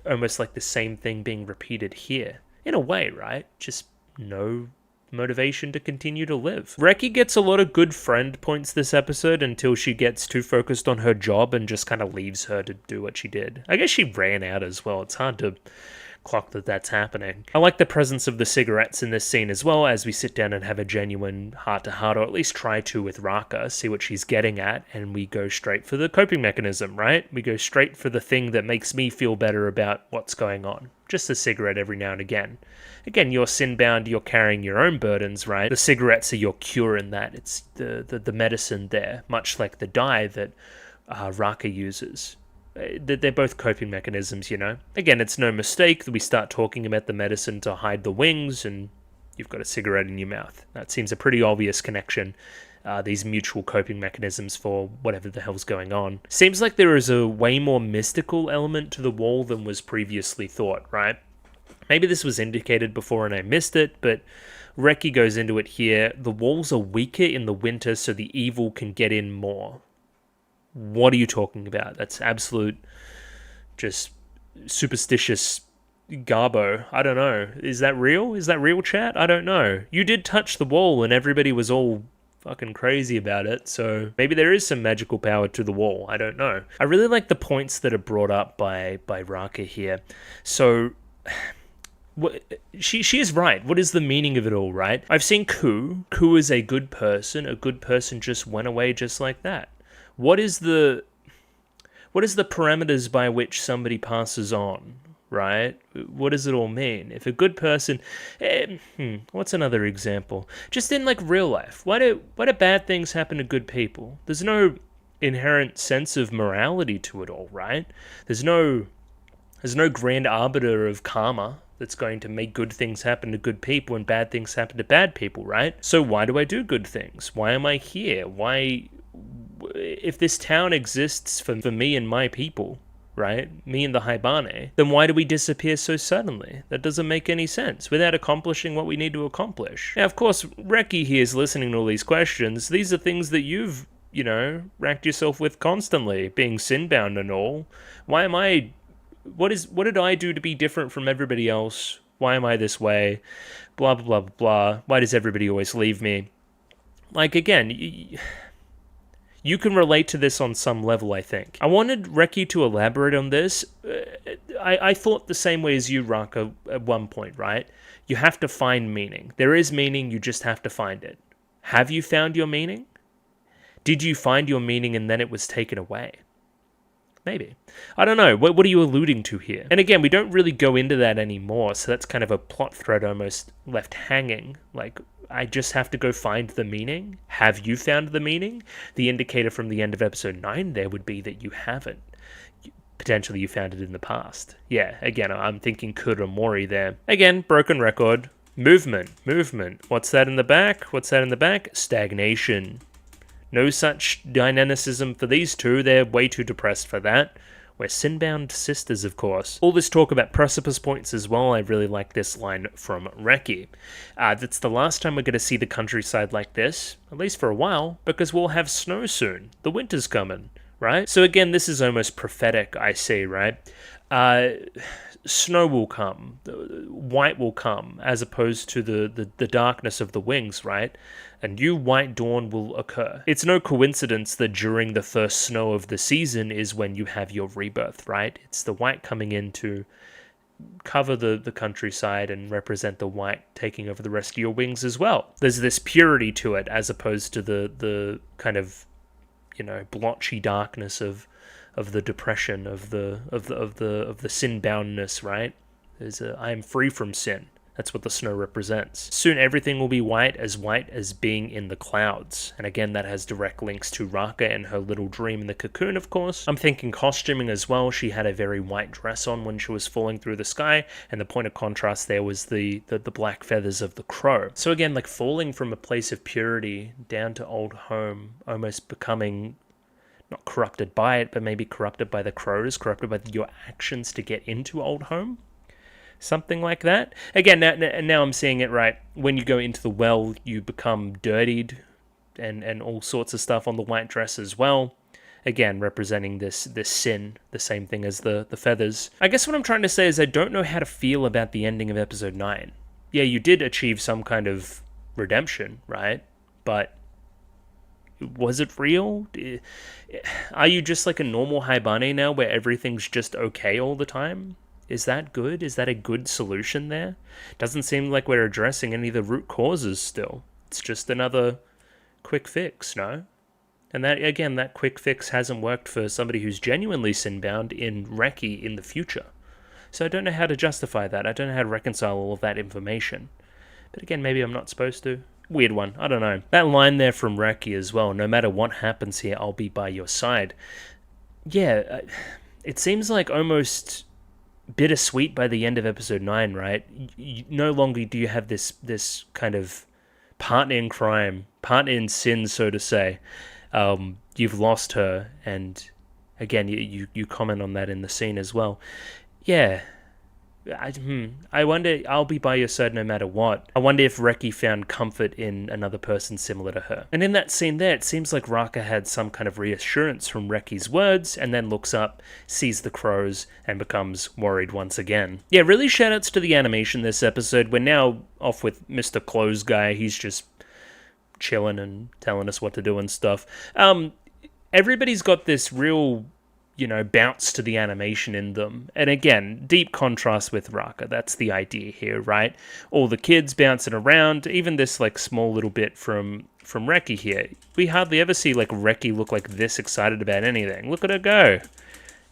almost like the same thing being repeated here? In a way, right? Just no motivation to continue to live. Reki gets a lot of good friend points this episode until she gets too focused on her job and just kind of leaves her to do what she did. I guess she ran out as well. It's hard to clock that that's happening. I like the presence of the cigarettes in this scene as well, as we sit down and have a genuine heart-to-heart, or at least try to, with Raka, see what she's getting at, and we go straight for the coping mechanism, right? We go straight for the thing that makes me feel better about what's going on. Just a cigarette every now and again. Again, you're sin-bound, you're carrying your own burdens, right? The cigarettes are your cure in that. It's the medicine there, much like the dye that Raka uses. They're both coping mechanisms, you know? Again, it's no mistake that we start talking about the medicine to hide the wings, and you've got a cigarette in your mouth. That seems a pretty obvious connection. These mutual coping mechanisms for whatever the hell's going on. Seems like there is a way more mystical element to the wall than was previously thought, right? Maybe this was indicated before and I missed it, but Reki goes into it here. The walls are weaker in the winter so the evil can get in more. What are you talking about? That's absolute, just superstitious garbo. I don't know. Is that real? Is that real, chat? I don't know. You did touch the wall and everybody was all fucking crazy about it, so maybe there is some magical power to the wall. I don't know. I really like the points that are brought up by Raka here. So she is right. What is the meaning of it all, right? I've seen Ku. Ku is a good person. A good person just went away just like that. What is the parameters by which somebody passes on, right? What does it all mean? If a good person, what's another example? Just in like real life, why do bad things happen to good people? There's no inherent sense of morality to it all, right? There's no grand arbiter of karma that's going to make good things happen to good people and bad things happen to bad people, right? So why do I do good things? Why am I here? Why? If this town exists for me and my people, right, me and the Haibane, then why do we disappear so suddenly? That doesn't make any sense, without accomplishing what we need to accomplish. Now, of course, Reki here is listening to all these questions. These are things that you've, racked yourself with constantly, being sin-bound and all. Why am I... What did I do to be different from everybody else? Why am I this way? Blah, blah, blah, blah. Why does everybody always leave me? Like, again... You can relate to this on some level, I think. I wanted Reki to elaborate on this. I thought the same way as you, Raka, at one point, right? You have to find meaning. There is meaning, you just have to find it. Have you found your meaning? Did you find your meaning and then it was taken away? Maybe. I don't know. What are you alluding to here? And again, we don't really go into that anymore, so that's kind of a plot thread almost left hanging. Like, I just have to go find the meaning. Have you found the meaning? The indicator from the end of episode 9 there would be that you haven't. Potentially you found it in the past. Yeah, again, I'm thinking Kuramori there. Again, broken record. Movement. What's that in the back? Stagnation. No such dynamicism for these two. They're way too depressed for that. We're sin-bound sisters, of course. All this talk about precipice points as well, I really like this line from Reki. That's the last time we're going to see the countryside like this, at least for a while, because we'll have snow soon. The winter's coming, right? So again, this is almost prophetic, I see, right? Snow will come, white will come, as opposed to the darkness of the wings, right? A new white dawn will occur. It's no coincidence that during the first snow of the season is when you have your rebirth, right? It's the white coming in to cover the countryside and represent the white taking over the rest of your wings as well. There's this purity to it, as opposed to the kind of, blotchy darkness of the depression, of the sin boundness, right? I am free from sin. That's what the snow represents. Soon everything will be white as being in the clouds. And again, that has direct links to Raka and her little dream in the cocoon, of course. I'm thinking costuming as well. She had a very white dress on when she was falling through the sky, and the point of contrast there was the black feathers of the crow. So again, like falling from a place of purity down to old home, almost becoming not corrupted by it, but maybe corrupted by the crows, corrupted by your actions to get into old home. Something like that. Again, now I'm seeing it right. When you go into the well, you become dirtied and all sorts of stuff on the white dress as well. Again, representing this sin, the same thing as the feathers. I guess what I'm trying to say is I don't know how to feel about the ending of episode 9. Yeah, you did achieve some kind of redemption, right? But was it real? Are you just like a normal Haibane now where everything's just okay all the time? Is that good? Is that a good solution there? Doesn't seem like we're addressing any of the root causes still. It's just another quick fix, no? And that, again, that quick fix hasn't worked for somebody who's genuinely sin-bound in Reki in the future. So I don't know how to justify that. I don't know how to reconcile all of that information. But again, maybe I'm not supposed to. Weird one. I don't know. That line there from Reki as well, no matter what happens here, I'll be by your side. Yeah, it seems like almost bittersweet by the end of episode 9, right? No longer do you have this kind of partner in crime, partner in sin, so to say. You've lost her, and again, you comment on that in the scene as well. Yeah, I wonder, I'll be by your side no matter what. I wonder if Reki found comfort in another person similar to her. And in that scene there, it seems like Raka had some kind of reassurance from Reki's words, and then looks up, sees the crows, and becomes worried once again. Yeah, really shoutouts to the animation this episode. We're now off with Mr. Clothes Guy. He's just chilling and telling us what to do and stuff. Everybody's got this real, bounce to the animation in them. And again, deep contrast with Raka. That's the idea here, right? All the kids bouncing around, even this like small little bit from Reki here. We hardly ever see like Reki look like this excited about anything. Look at her go.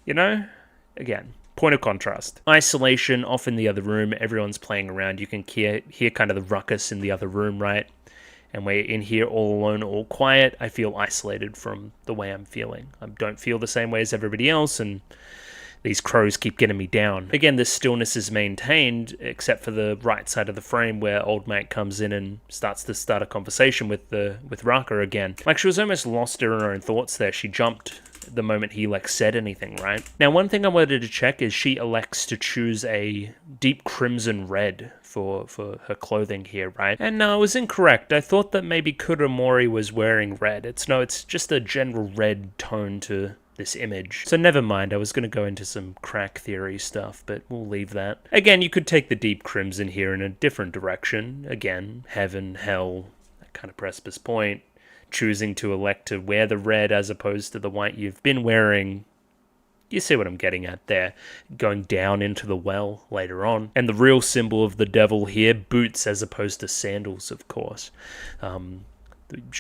Again, point of contrast. Isolation, off in the other room, everyone's playing around. You can hear kind of the ruckus in the other room, right? And we're in here all alone, all quiet. I feel isolated from the way I'm feeling. I don't feel the same way as everybody else, and these crows keep getting me down. Again, this stillness is maintained, except for the right side of the frame where old mate comes in and starts to start a conversation with Raka again. Like she was almost lost in her own thoughts there. She jumped the moment he said anything, right? Now, one thing I wanted to check is she elects to choose a deep crimson red for her clothing here, right? And no, I was incorrect. I thought that maybe Kuromori was wearing red. It's just a general red tone to this image. So never mind, I was going to go into some crack theory stuff, but we'll leave that. Again, you could take the deep crimson here in a different direction. Again, heaven, hell, that kind of precipice point. Choosing to elect to wear the red as opposed to the white you've been wearing. You see what I'm getting at there. Going down into the well later on. And the real symbol of the devil here, boots as opposed to sandals, of course.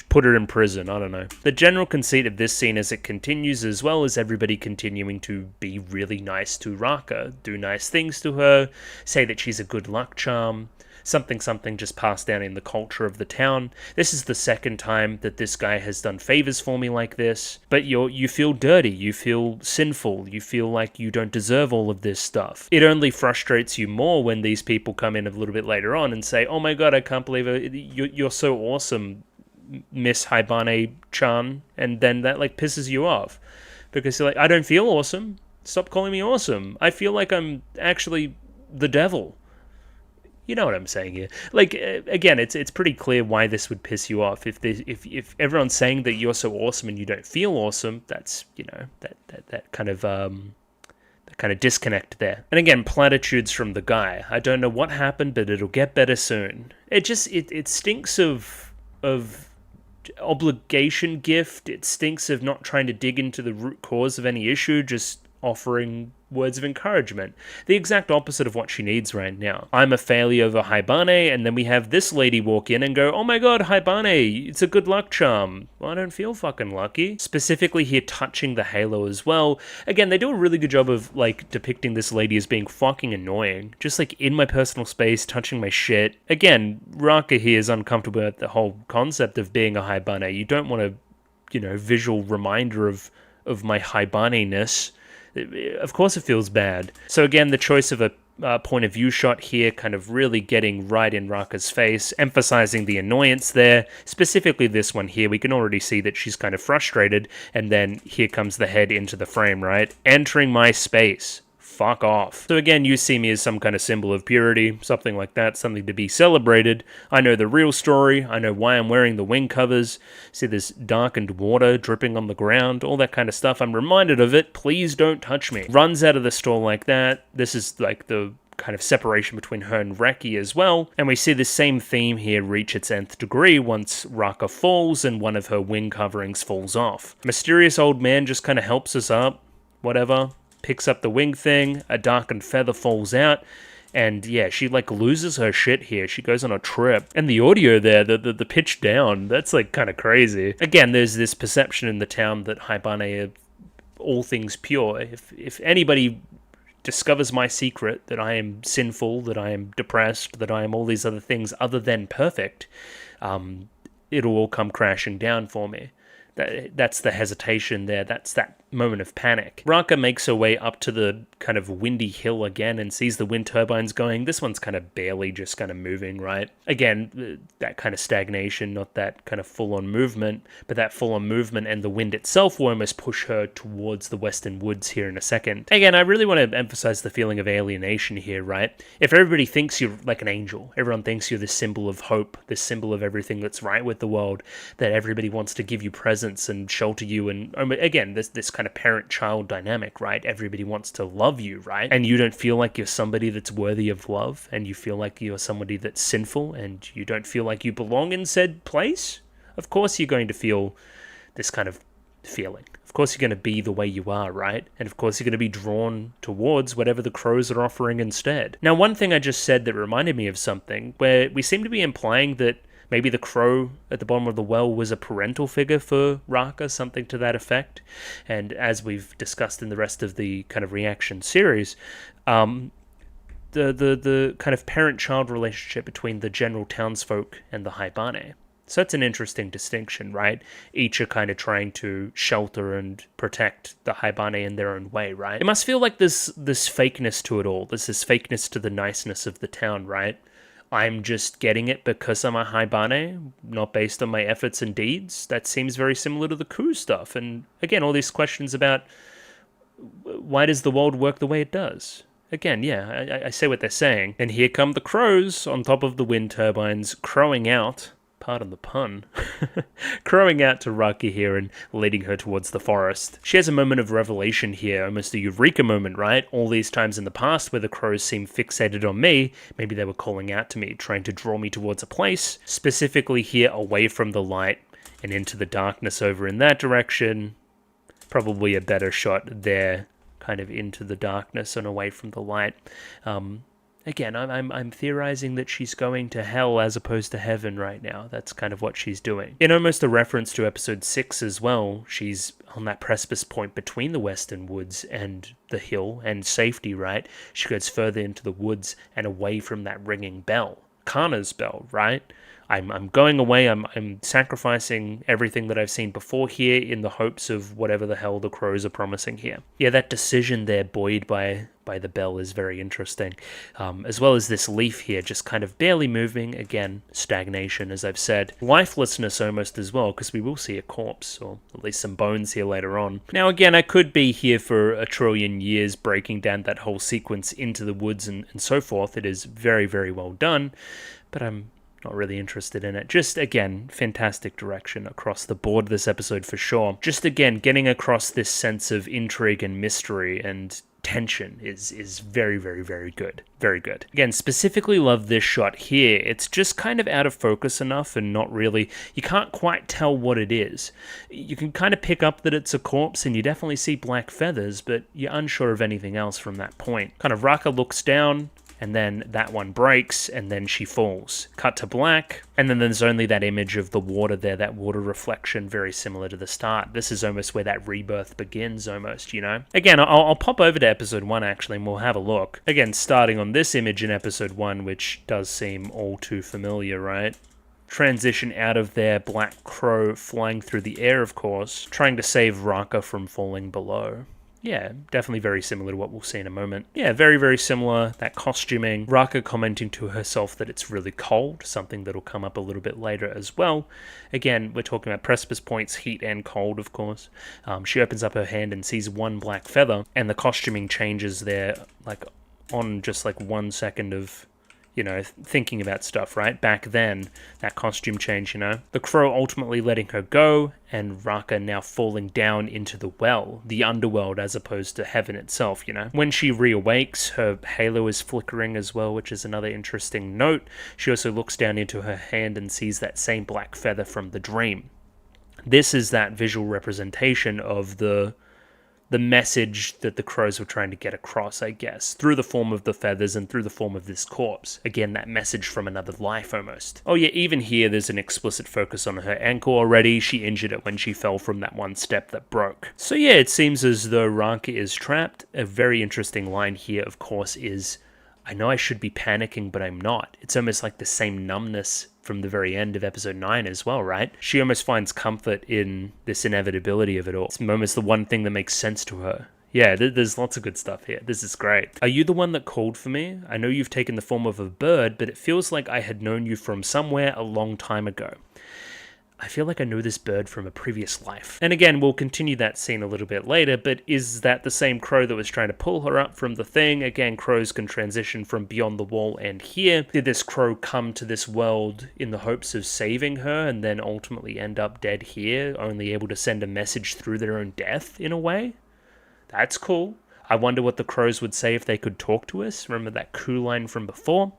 Put her in prison, I don't know. The general conceit of this scene as it continues, as well as everybody continuing to be really nice to Raka, do nice things to her, say that she's a good luck charm, something just passed down in the culture of the town. This is the second time that this guy has done favors for me like this, but you feel dirty, you feel sinful, you feel like you don't deserve all of this stuff. It only frustrates you more when these people come in a little bit later on and say, oh my god, I can't believe it, you're so awesome, Miss Haibane-chan, and then that pisses you off. Because you're like, I don't feel awesome, stop calling me awesome, I feel like I'm actually the devil. You know what I'm saying here. Again, it's pretty clear why this would piss you off. If everyone's saying that you're so awesome and you don't feel awesome, that's that kind of disconnect there. And again, platitudes from the guy. I don't know what happened, but it'll get better soon. It stinks of obligation gift. It stinks of not trying to dig into the root cause of any issue, just offering words of encouragement. The exact opposite of what she needs right now. I'm a failure over Haibane, and then we have this lady walk in and go, oh my god, Haibane, it's a good luck charm. Well, I don't feel fucking lucky. Specifically here, touching the halo as well. Again, they do a really good job of, like, depicting this lady as being fucking annoying. Just, like, in my personal space, touching my shit. Again, Raka here is uncomfortable with the whole concept of being a Haibane. You don't want a, visual reminder of my Haibane-ness. Of course it feels bad. So again, the choice of a point of view shot here, kind of really getting right in Raka's face, emphasizing the annoyance there. Specifically this one here, we can already see that she's kind of frustrated, and then here comes the head into the frame, right? Entering my space. Fuck off. So again, you see me as some kind of symbol of purity, something like that, something to be celebrated. I know the real story, I know why I'm wearing the wing covers. See this darkened water dripping on the ground, all that kind of stuff. I'm reminded of it, please don't touch me. Runs out of the store like that. This is like the kind of separation between her and Reki as well. And we see the same theme here reach its nth degree once Raka falls and one of her wing coverings falls off. Mysterious old man just kind of helps us up, whatever. Picks up the wing thing, a darkened feather falls out, and yeah, she like loses her shit here. She goes on a trip. And the audio there, the pitch down, that's like kind of crazy. Again, there's this perception in the town that Haibane are all things pure. If anybody discovers my secret, that I am sinful, that I am depressed, that I am all these other things other than perfect, it'll all come crashing down for me. That's the hesitation there. That's that moment of panic. Raka makes her way up to the kind of windy hill again and sees the wind turbines going. This one's kind of barely just kind of moving, right? Again, that kind of stagnation, not that kind of full-on movement, but that full-on movement and the wind itself will almost push her towards the western woods here in a second. Again, I really want to emphasize the feeling of alienation here, right? If everybody thinks you're like an angel, everyone thinks you're this symbol of hope, this symbol of everything that's right with the world, that everybody wants to give you presents and shelter you, and again, this kind of parent-child dynamic, right? Everybody wants to love you, right? And you don't feel like you're somebody that's worthy of love, and you feel like you're somebody that's sinful, and you don't feel like you belong in said place. Of course you're going to feel this kind of feeling. Of course you're going to be the way you are, right? And of course you're going to be drawn towards whatever the crows are offering instead. Now, one thing I just said that reminded me of something, where we seem to be implying that maybe the crow at the bottom of the well was a parental figure for Raka, something to that effect. And as we've discussed in the rest of the kind of reaction series, the kind of parent-child relationship between the general townsfolk and the Haibane. So that's an interesting distinction, right? Each are kind of trying to shelter and protect the Haibane in their own way, right? It must feel like there's this fakeness to it all. There's this fakeness to the niceness of the town, right? I'm just getting it because I'm a Haibane, not based on my efforts and deeds. That seems very similar to the coup stuff. And again, all these questions about why does the world work the way it does? Again, yeah, I say what they're saying. And here come the crows on top of the wind turbines, crowing out, pardon the pun, crowing out to Raki here and leading her towards the forest. She has a moment of revelation here, almost a eureka moment, right? All these times in the past where the crows seem fixated on me, maybe they were calling out to me, trying to draw me towards a place, specifically here away from the light and into the darkness over in that direction. Probably a better shot there, kind of into the darkness and away from the light. Again, I'm theorizing that she's going to hell as opposed to heaven right now. That's kind of what she's doing. In almost a reference to episode 6 as well, she's on that precipice point between the western woods and the hill and safety, right? She goes further into the woods and away from that ringing bell. Kana's bell, right? I'm going away, I'm sacrificing everything that I've seen before here in the hopes of whatever the hell the crows are promising here. Yeah, that decision there buoyed by the bell is very interesting. As well as this leaf here just kind of barely moving. Again, stagnation, as I've said. Lifelessness almost as well, because we will see a corpse, or at least some bones here later on. Now again, I could be here for a trillion years breaking down that whole sequence into the woods and so forth. It is very, very well done, but I'm not really interested in it. Just, again, fantastic direction across the board this episode for sure. Just, again, getting across this sense of intrigue and mystery and tension is very, very, very good. Very good. Again, specifically love this shot here. It's just kind of out of focus enough and not really, you can't quite tell what it is. You can kind of pick up that it's a corpse and you definitely see black feathers, but you're unsure of anything else from that point. Kind of Raka looks down, and then that one breaks, and then she falls. Cut to black, and then there's only that image of the water there, that water reflection, very similar to the start. This is almost where that rebirth begins, almost, you know? Again, I'll pop over to episode 1, actually, and we'll have a look. Again, starting on this image in episode 1, which does seem all too familiar, right? Transition out of there, Black Crow flying through the air, of course, trying to save Raka from falling below. Yeah, definitely very similar to what we'll see in a moment. Yeah, very, very similar. That costuming. Raka commenting to herself that it's really cold, something that'll come up a little bit later as well. Again, we're talking about precipice points, heat and cold, of course. She opens up her hand and sees one black feather, and the costuming changes there, like, on just like 1 second of, you know, thinking about stuff, right? Back then, that costume change, you know. The crow ultimately letting her go, and Raka now falling down into the well, the underworld as opposed to heaven itself, you know. When she reawakes, her halo is flickering as well, which is another interesting note. She also looks down into her hand and sees that same black feather from the dream. This is that visual representation of the message that the crows were trying to get across, I guess, through the form of the feathers and through the form of this corpse. Again, that message from another life, almost. Oh yeah, even here, there's an explicit focus on her ankle already. She injured it when she fell from that one step that broke. So yeah, it seems as though Raka is trapped. A very interesting line here, of course, is, I know I should be panicking, but I'm not. It's almost like the same numbness from the very end of episode 9 as well, right? She almost finds comfort in this inevitability of it all. It's almost the one thing that makes sense to her. Yeah, there's lots of good stuff here. This is great. Are you the one that called for me? I know you've taken the form of a bird, but it feels like I had known you from somewhere a long time ago. I feel like I know this bird from a previous life. And again, we'll continue that scene a little bit later, but is that the same crow that was trying to pull her up from the thing? Again, crows can transition from beyond the wall and here. Did this crow come to this world in the hopes of saving her and then ultimately end up dead here, only able to send a message through their own death in a way? That's cool. I wonder what the crows would say if they could talk to us. Remember that coo line from before?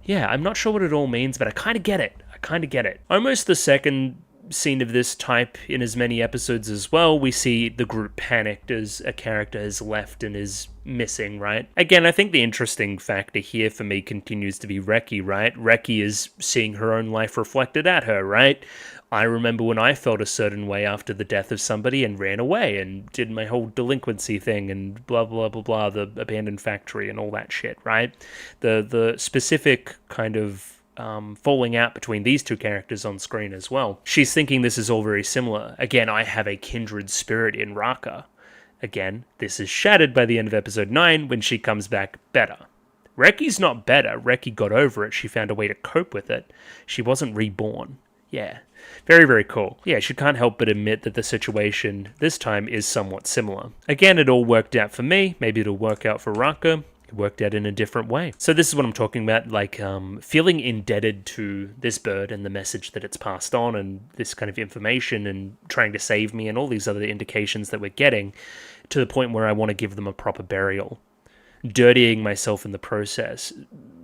Yeah, I'm not sure what it all means, but I kind of get it. Almost the second scene of this type in as many episodes as well, we see the group panicked as a character has left and is missing, right? Again, I think the interesting factor here for me continues to be Reki, right? Reki is seeing her own life reflected at her, right? I remember when I felt a certain way after the death of somebody and ran away and did my whole delinquency thing and blah, blah, blah, blah, the abandoned factory and all that shit, right? The specific kind of falling out between these two characters on screen as well. She's thinking this is all very similar. Again, I have a kindred spirit in Raka. Again, this is shattered by the end of episode 9 when she comes back better. Reki's not better. Reki got over it. She found a way to cope with it. She wasn't reborn. Yeah. Very, very cool. Yeah, she can't help but admit that the situation this time is somewhat similar. Again, it all worked out for me. Maybe it'll work out for Raka. It worked out in a different way. So this is what I'm talking about, like feeling indebted to this bird and the message that it's passed on and this kind of information and trying to save me and all these other indications that we're getting to the point where I want to give them a proper burial. Dirtying myself in the process,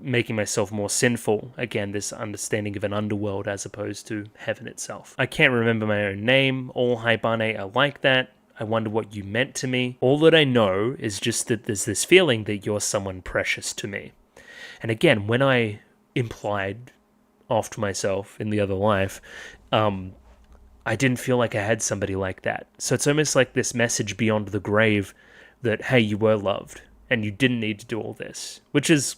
making myself more sinful. Again, this understanding of an underworld as opposed to heaven itself. I can't remember my own name. All Haibane are like that. I wonder what you meant to me. All that I know is just that there's this feeling that you're someone precious to me. And again, when I implied off myself in the other life, I didn't feel like I had somebody like that. So it's almost like this message beyond the grave that, hey, you were loved and you didn't need to do all this, which is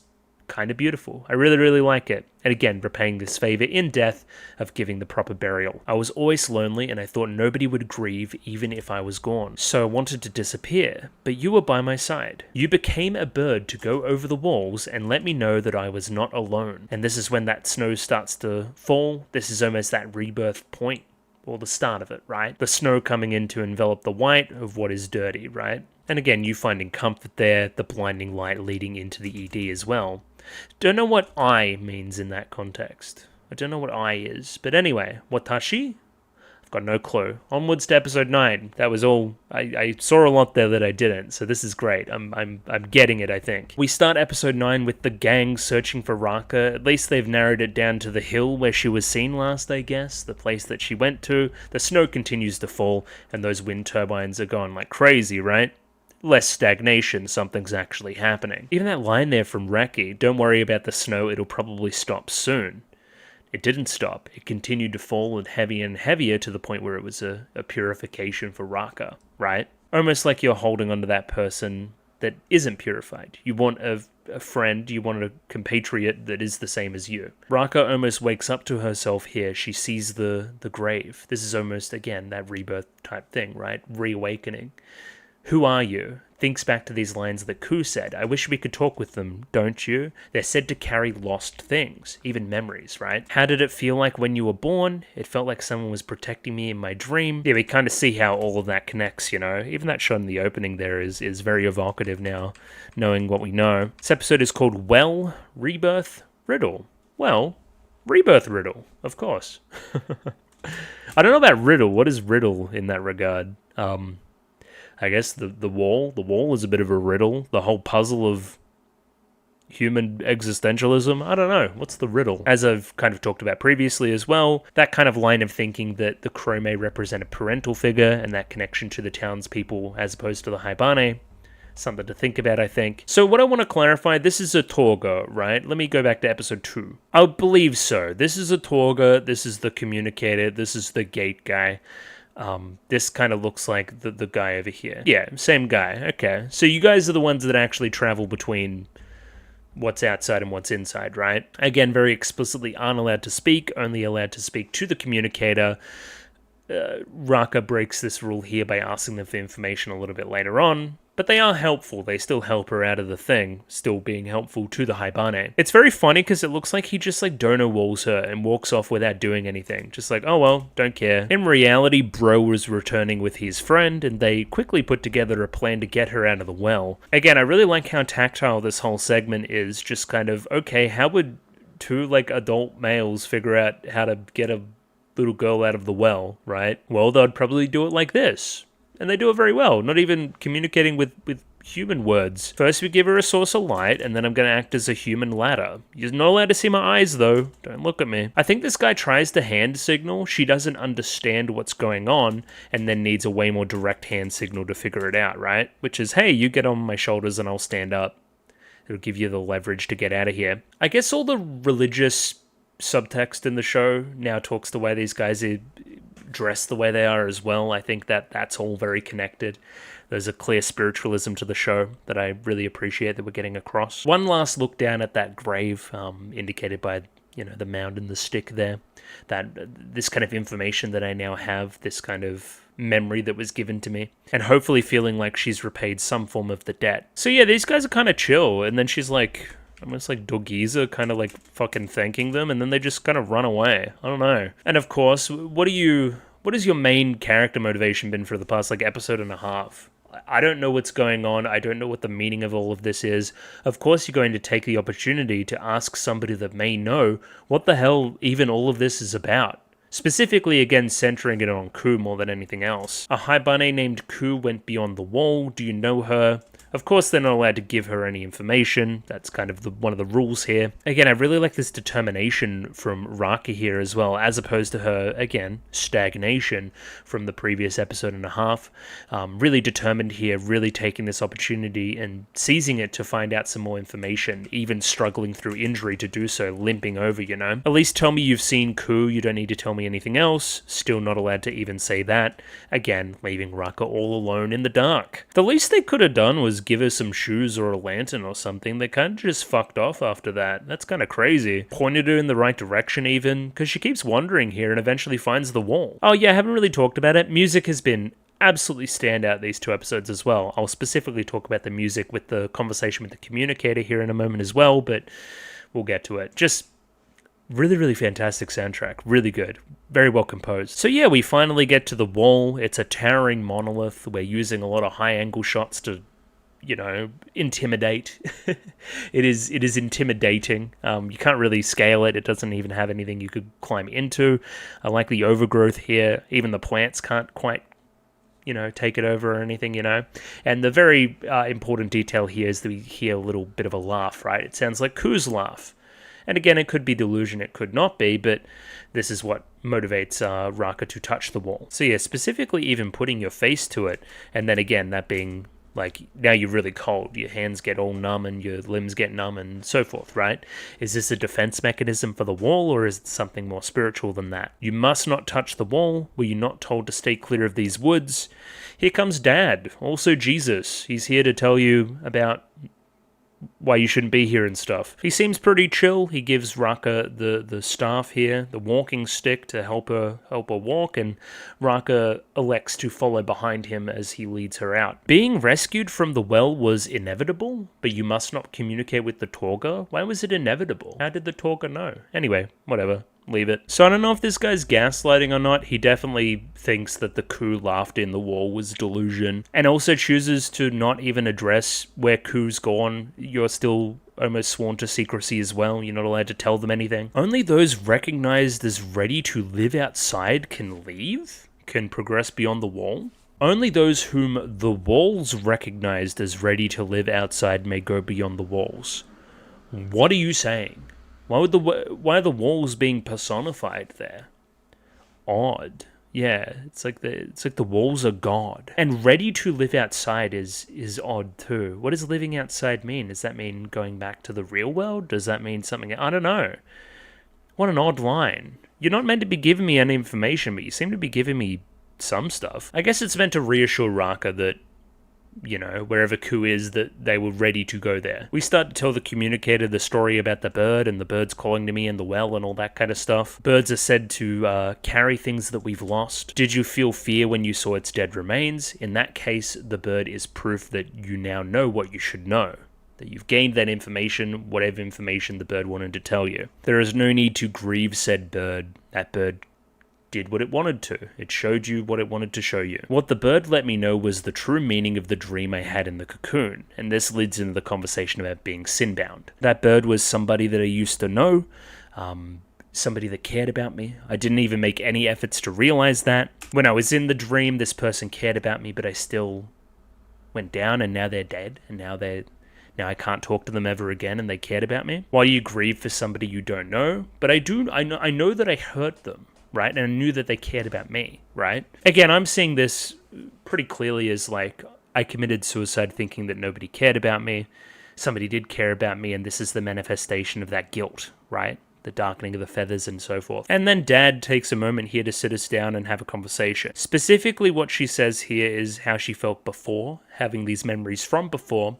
kind of beautiful. I really, really like it. And again, repaying this favor in death of giving the proper burial. I was always lonely and I thought nobody would grieve even if I was gone. So I wanted to disappear, but you were by my side. You became a bird to go over the walls and let me know that I was not alone. And this is when that snow starts to fall. This is almost that rebirth point, or the start of it, right? The snow coming in to envelop the white of what is dirty, right? And again, you finding comfort there, the blinding light leading into the ED as well. Don't know what I means in that context. I don't know what I is. But anyway, watashi? Of got no clue. Onwards to episode 9. That was all. I saw a lot there that I didn't, so this is great. I'm getting it, I think. We start episode 9 with the gang searching for Raka. At least they've narrowed it down to the hill where she was seen last, I guess. The place that she went to. The snow continues to fall, and those wind turbines are going like crazy, right? Less stagnation, something's actually happening. Even that line there from Raki, don't worry about the snow, it'll probably stop soon. It didn't stop. It continued to fall and heavier to the point where it was a purification for Raka, right? Almost like you're holding onto that person that isn't purified. You want a friend, you want a compatriot that is the same as you. Raka almost wakes up to herself here. She sees the grave. This is almost, again, that rebirth type thing, right? Reawakening. Who are you? Thinks back to these lines that Ku said. I wish we could talk with them, don't you? They're said to carry lost things, even memories, right? How did it feel like when you were born? It felt like someone was protecting me in my dream. Yeah, we kind of see how all of that connects, you know? Even that shot in the opening there is very evocative now, knowing what we know. This episode is called Well, Rebirth, Riddle. Well, Rebirth Riddle, of course. I don't know about Riddle. What is Riddle in that regard? I guess the wall is a bit of a riddle. The whole puzzle of human existentialism. I don't know. What's the riddle? As I've kind of talked about previously as well, that kind of line of thinking that the crow may represent a parental figure and that connection to the townspeople as opposed to the Haibane. Something to think about, I think. So what I want to clarify, this is a Torga, right? Let me go back to episode 2. I believe so. This is a Torga. This is the communicator. This is the gate guy. This kind of looks like the guy over here. Yeah, same guy. Okay. So you guys are the ones that actually travel between what's outside and what's inside, right? Again, very explicitly aren't allowed to speak, only allowed to speak to the communicator. Raka breaks this rule here by asking them for information a little bit later on, but they are helpful. They still help her out of the thing, still being helpful to the Haibane. It's very funny because it looks like he just like dono walls her and walks off without doing anything. Just like, oh well, don't care. In reality, Bro was returning with his friend and they quickly put together a plan to get her out of the well. Again, I really like how tactile this whole segment is. Just kind of, okay, how would two like adult males figure out how to get a little girl out of the well, right? Well, they'd probably do it like this. And they do it very well, not even communicating with human words. First we give her a source of light, and then I'm going to act as a human ladder. You're not allowed to see my eyes, though. Don't look at me. I think this guy tries to hand signal. She doesn't understand what's going on, and then needs a way more direct hand signal to figure it out, right? Which is, hey, you get on my shoulders and I'll stand up. It'll give you the leverage to get out of here. I guess all the religious subtext in the show now talks the way these guys are dressed the way they are as well. I think that's all very connected. There's a clear spiritualism to the show that I really appreciate that we're getting across. One last look down at that grave, indicated by, you know, the mound and the stick there. That this kind of information that I now have, this kind of memory that was given to me, and hopefully feeling like she's repaid some form of the debt. So yeah, these guys are kind of chill, and then she's like, almost like Dogiza, kind of like fucking thanking them, and then they just kind of run away. I don't know. And of course, what has your main character motivation been for the past like episode and a half? I don't know what's going on. I don't know what the meaning of all of this is. Of course, you're going to take the opportunity to ask somebody that may know what the hell even all of this is about. Specifically, again, centering it on Ku more than anything else. A Haibane named Ku went beyond the wall. Do you know her? Of course, they're not allowed to give her any information. That's kind of one of the rules here. Again, I really like this determination from Raka here as well, as opposed to her, again, stagnation from the previous episode and a half. Really determined here, really taking this opportunity and seizing it to find out some more information, even struggling through injury to do so, limping over, you know? At least tell me you've seen Ku, you don't need to tell me anything else. Still not allowed to even say that. Again, leaving Raka all alone in the dark. The least they could have done was give her some shoes or a lantern or something. They kind of just fucked off after that. That's kind of crazy. Pointed her in the right direction even, because she keeps wandering here and eventually finds the wall. Oh yeah, I haven't really talked about it. Music has been absolutely standout these two episodes as well. I'll specifically talk about the music with the conversation with the communicator here in a moment as well, but we'll get to it. Just really, really fantastic soundtrack. Really good. Very well composed. So yeah, we finally get to the wall. It's a towering monolith. We're using a lot of high angle shots to, intimidate. It is intimidating. You can't really scale it. It doesn't even have anything you could climb into. I like the overgrowth here. Even the plants can't quite, take it over or anything, And the very important detail here is that we hear a little bit of a laugh, right? It sounds like Ku's laugh. And again, it could be delusion, it could not be, but this is what motivates Raka to touch the wall. So yeah, specifically even putting your face to it, and then again, that being like, now you're really cold, your hands get all numb and your limbs get numb and so forth, right? Is this a defense mechanism for the wall, or is it something more spiritual than that? You must not touch the wall. Were you not told to stay clear of these woods? Here comes Dad, also Jesus. He's here to tell you about why you shouldn't be here and stuff. He seems pretty chill. He gives Raka the staff here, the walking stick, to help her walk, and Raka elects to follow behind him as he leads her out. Being rescued from the well was inevitable, but you must not communicate with the Torga? Why was it inevitable? How did the Torga know? Anyway, whatever. Leave it. So I don't know if this guy's gaslighting or not. He definitely thinks that the Ku laughter in the wall was delusion, and also chooses to not even address where Ku's gone. You're still almost sworn to secrecy as well. You're not allowed to tell them anything. Only those recognized as ready to live outside can leave? Can progress beyond the wall? Only those whom the walls recognized as ready to live outside may go beyond the walls. What are you saying? Why are the walls being personified there? Odd. Yeah, it's like the walls are God. And ready to live outside is odd too. What does living outside mean? Does that mean going back to the real world? Does that mean something? I don't know. What an odd line. You're not meant to be giving me any information, but you seem to be giving me some stuff. I guess it's meant to reassure Raka that, wherever Ku is, that they were ready to go there. We start to tell the communicator the story about the bird, and the bird's calling to me in the well and all that kind of stuff. Birds are said to carry things that we've lost. Did you feel fear when you saw its dead remains? In that case, the bird is proof that you now know what you should know. That you've gained that information, whatever information the bird wanted to tell you. There is no need to grieve said bird. That bird did what it wanted to. It showed you what it wanted to show you. What the bird let me know was the true meaning of the dream I had in the cocoon, and this leads into the conversation about being sin-bound. That bird was somebody that I used to know, somebody that cared about me. I didn't even make any efforts to realize that. When I was in the dream, this person cared about me, but I still went down, and now they're dead, and now I can't talk to them ever again, and they cared about me. While you grieve for somebody you don't know, but I know that I hurt them. Right? And I knew that they cared about me, right? Again, I'm seeing this pretty clearly as like, I committed suicide thinking that nobody cared about me. Somebody did care about me, and this is the manifestation of that guilt, right? The darkening of the feathers and so forth. And then Dad takes a moment here to sit us down and have a conversation. Specifically, what she says here is how she felt before, having these memories from before,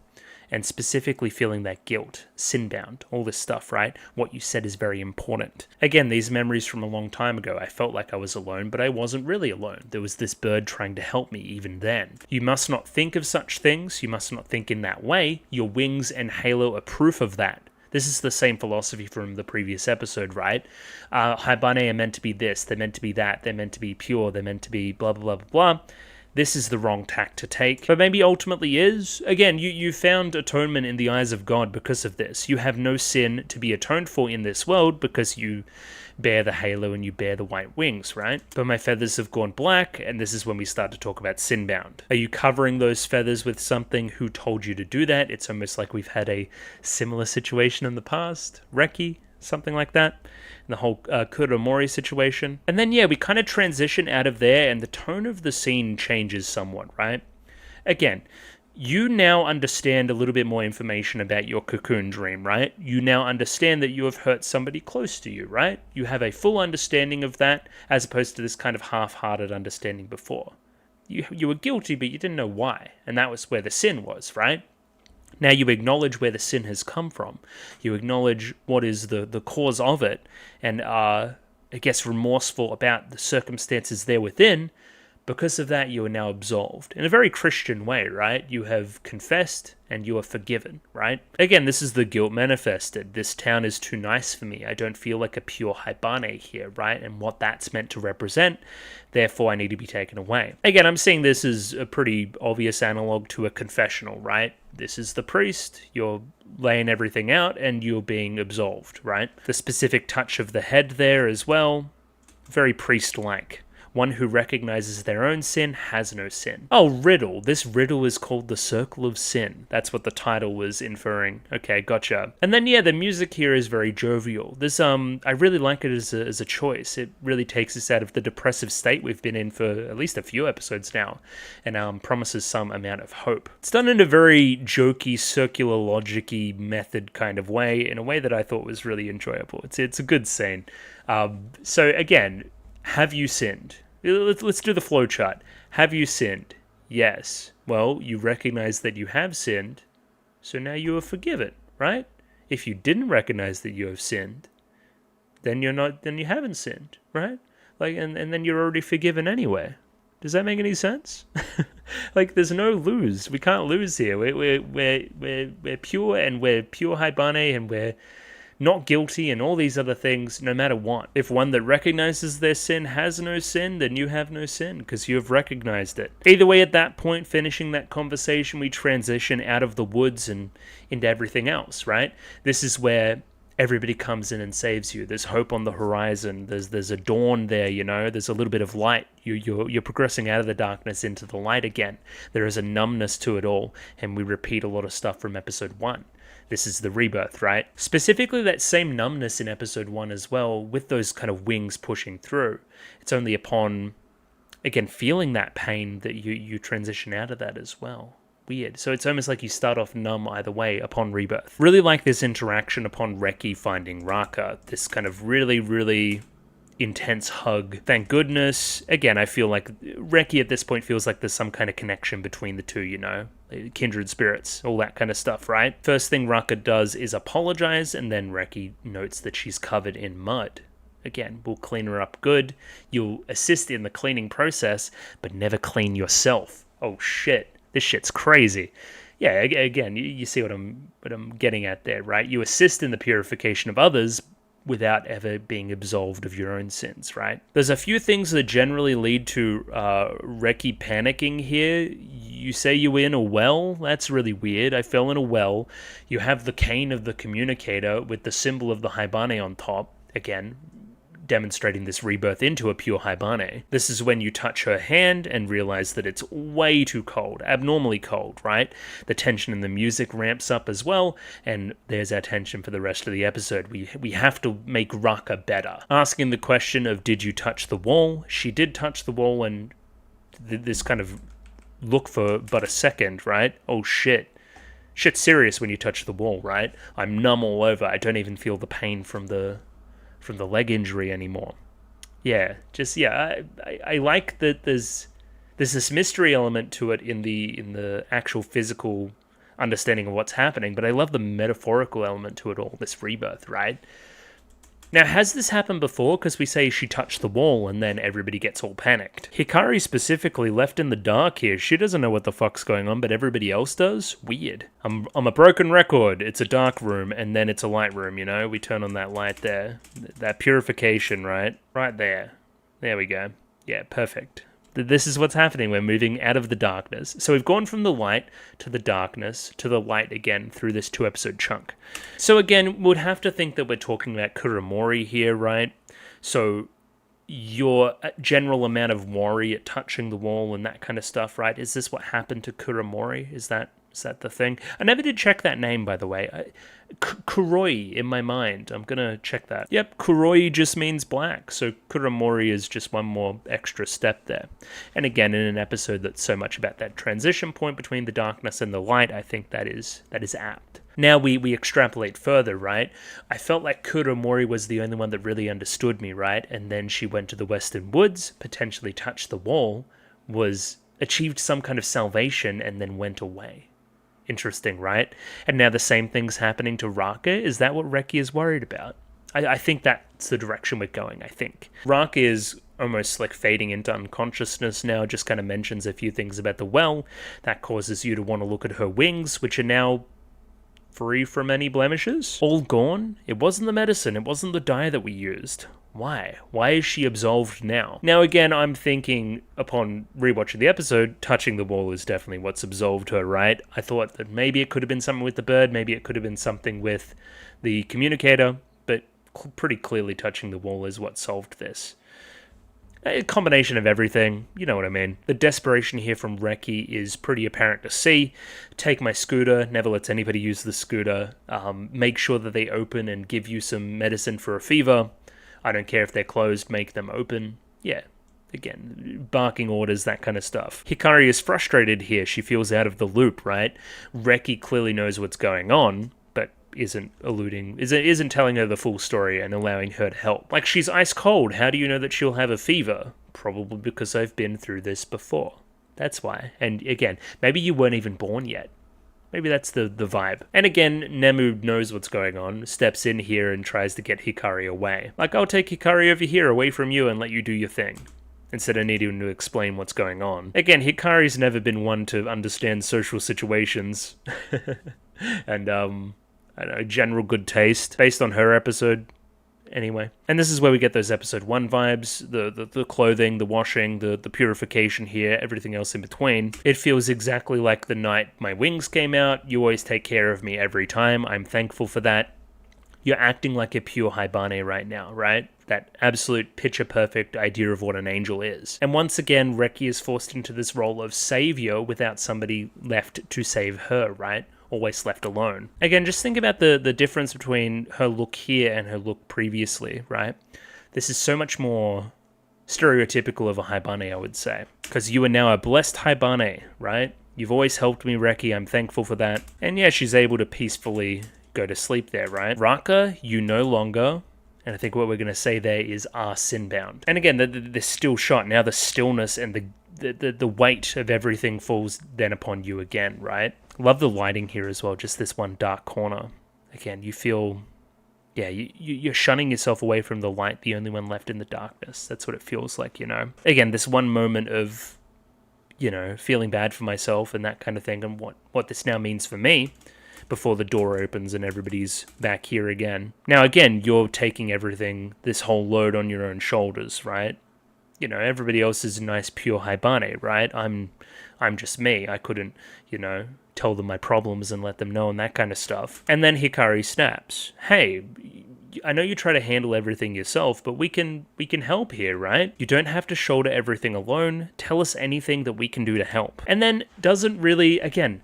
and specifically feeling that guilt, sin-bound, all this stuff, right? What you said is very important. Again, these memories from a long time ago, I felt like I was alone, but I wasn't really alone. There was this bird trying to help me even then. You must not think of such things. You must not think in that way. Your wings and halo are proof of that. This is the same philosophy from the previous episode, right? Haibane are meant to be this, they're meant to be that, they're meant to be pure, they're meant to be blah, blah, blah, blah. This is the wrong tack to take, but maybe ultimately is. Again, you found atonement in the eyes of God because of this. You have no sin to be atoned for in this world because you bear the halo and you bear the white wings, right? But my feathers have gone black, and this is when we start to talk about sin-bound. Are you covering those feathers with something? Who told you to do that? It's almost like we've had a similar situation in the past. Reki, something like that. The whole Kuromori situation. And then, yeah, we kind of transition out of there, and the tone of the scene changes somewhat, right? Again, you now understand a little bit more information about your cocoon dream, right? You now understand that you have hurt somebody close to you, right? You have a full understanding of that, as opposed to this kind of half-hearted understanding before. You were guilty, but you didn't know why, and that was where the sin was, right? Now you acknowledge where the sin has come from. You acknowledge what is the cause of it, and are, I guess, remorseful about the circumstances there within, Because of that, you are now absolved. In a very Christian way, right? You have confessed and you are forgiven, right? Again, this is the guilt manifested. This town is too nice for me. I don't feel like a pure Haibane here, right? And what that's meant to represent, therefore I need to be taken away. Again, I'm seeing this as a pretty obvious analog to a confessional, right? This is the priest, you're laying everything out and you're being absolved, right? The specific touch of the head there as well, very priest-like. One who recognizes their own sin has no sin. Oh, riddle. This riddle is called the Circle of Sin. That's what the title was inferring. Okay, gotcha. And then, yeah, the music here is very jovial. This, I really like it as a choice. It really takes us out of the depressive state we've been in for at least a few episodes now, and promises some amount of hope. It's done in a very jokey, circular, logic-y method kind of way, in a way that I thought was really enjoyable. It's a good scene. So again, have you sinned? Let's do the flowchart. Have you sinned? Yes. Well, you recognize that you have sinned, so now you are forgiven, right? If you didn't recognize that you have sinned, then you haven't sinned, right? Like, and then you're already forgiven anyway. Does that make any sense? Like, there's no lose. We can't lose here. We're pure, and we're pure Haibane, and we're not guilty and all these other things, no matter what. If one that recognizes their sin has no sin, then you have no sin, because you have recognized it. Either way, at that point, finishing that conversation, we transition out of the woods and into everything else, right? This is where everybody comes in and saves you. There's hope on the horizon. There's a dawn there, you know. There's a little bit of light. You're progressing out of the darkness into the light again. There is a numbness to it all, and we repeat a lot of stuff from episode 1. This is the rebirth, right? Specifically, that same numbness in episode 1 as well, with those kind of wings pushing through. It's only upon, again, feeling that pain that you transition out of that as well. Weird. So it's almost like you start off numb either way upon rebirth. Really like this interaction upon Reki finding Raka. This kind of really, really intense hug. Thank goodness. Again, I feel like Reki at this point feels like there's some kind of connection between the two, you know? Kindred spirits, all that kind of stuff, right? First thing Raka does is apologize, and then Reki notes that she's covered in mud. Again, we'll clean her up good. You'll assist in the cleaning process, but never clean yourself. Oh shit. This shit's crazy. Yeah, again, you see what I'm getting at there, right? You assist in the purification of others without ever being absolved of your own sins, right? There's a few things that generally lead to Reki panicking here. You say you were in a well? That's really weird. I fell in a well. You have the cane of the communicator with the symbol of the Haibane on top. Again, demonstrating this rebirth into a pure Haibane. This is when you touch her hand and realize that it's way too cold, abnormally cold, right? The tension in the music ramps up as well, and there's our tension for the rest of the episode. We have to make Raka better. Asking the question of, did you touch the wall? She did touch the wall, and this kind of look for but a second, right? Oh shit. Shit's serious when you touch the wall, right? I'm numb all over. I don't even feel the pain from the leg injury anymore. Yeah, I like that there's this mystery element to it in the actual physical understanding of what's happening, but I love the metaphorical element to it all, this rebirth, right? Now, has this happened before? Because we say she touched the wall and then everybody gets all panicked. Hikari specifically left in the dark here. She doesn't know what the fuck's going on, but everybody else does? Weird. I'm a broken record. It's a dark room and then it's a light room, you know? We turn on that light there. That purification, right? Right there. There we go. Yeah, perfect. This is what's happening. We're moving out of the darkness. So we've gone from the light to the darkness to the light again through this 2-episode chunk. So again, we'd have to think that we're talking about Kuramori here, right? So your general amount of worry at touching the wall and that kind of stuff, right? Is this what happened to Kuramori? Is that the thing? I never did check that name, by the way. Kuroi in my mind. I'm going to check that. Yep, Kuroi just means black. So Kuramori is just one more extra step there. And again, in an episode that's so much about that transition point between the darkness and the light, I think that is apt. Now we extrapolate further, right? I felt like Kuramori was the only one that really understood me, right? And then she went to the Western Woods, potentially touched the wall, achieved some kind of salvation, and then went away. Interesting, right? And now the same thing's happening to Raka. Is that what Reki is worried about? I think that's the direction we're going, I think. Raka is almost like fading into unconsciousness now, just kind of mentions a few things about the well. That causes you to want to look at her wings, which are now free from any blemishes. All gone? It wasn't the medicine, it wasn't the dye that we used. Why? Why is she absolved now? Now again, I'm thinking, upon rewatching the episode, touching the wall is definitely what's absolved her, right? I thought that maybe it could have been something with the bird, maybe it could have been something with the communicator, but pretty clearly touching the wall is what solved this. A combination of everything, you know what I mean. The desperation here from Reki is pretty apparent to see. Take my scooter, never lets anybody use the scooter. Make sure that they open and give you some medicine for a fever. I don't care if they're closed, make them open. Yeah, again, barking orders, that kind of stuff. Hikari is frustrated here. She feels out of the loop, right? Reki clearly knows what's going on, isn't telling her the full story and allowing her to help. Like, she's ice cold. How do you know that she'll have a fever? Probably because I've been through this before. That's why. And again, maybe you weren't even born yet. Maybe that's the vibe. And again, Nemu knows what's going on, steps in here and tries to get Hikari away. Like, I'll take Hikari over here away from you and let you do your thing, instead of needing to explain what's going on. Again, Hikari's never been one to understand social situations. And, I don't know, general good taste, based on her episode, anyway. And this is where we get those episode 1 vibes, the clothing, the washing, the purification here, everything else in between. It feels exactly like the night my wings came out. You always take care of me every time. I'm thankful for that. You're acting like a pure Haibane right now, right? That absolute picture-perfect idea of what an angel is. And once again, Reki is forced into this role of savior without somebody left to save her, right? Always left alone. Again, just think about the difference between her look here and her look previously, right? This is so much more stereotypical of a Haibane, I would say. Because you are now a blessed Haibane, right? You've always helped me, Reki. I'm thankful for that. And yeah, she's able to peacefully go to sleep there, right? Raka, you no longer... And I think what we're going to say there is are sinbound. And again, the still shot, now the stillness and the weight of everything falls then upon you again, right? Love the lighting here as well, just this one dark corner. Again, you feel, yeah, you're shunning yourself away from the light, the only one left in the darkness. That's what it feels like, you know? Again, this one moment of, you know, feeling bad for myself and that kind of thing, and what this now means for me, before the door opens and everybody's back here again. Now, again, you're taking everything, this whole load on your own shoulders, right? You know, everybody else is a nice, pure Haibane, right? I'm just me. I couldn't, you know, tell them my problems and let them know and that kind of stuff. And then Hikari snaps. Hey, I know you try to handle everything yourself, but we can help here, right? You don't have to shoulder everything alone. Tell us anything that we can do to help. And then doesn't really, again...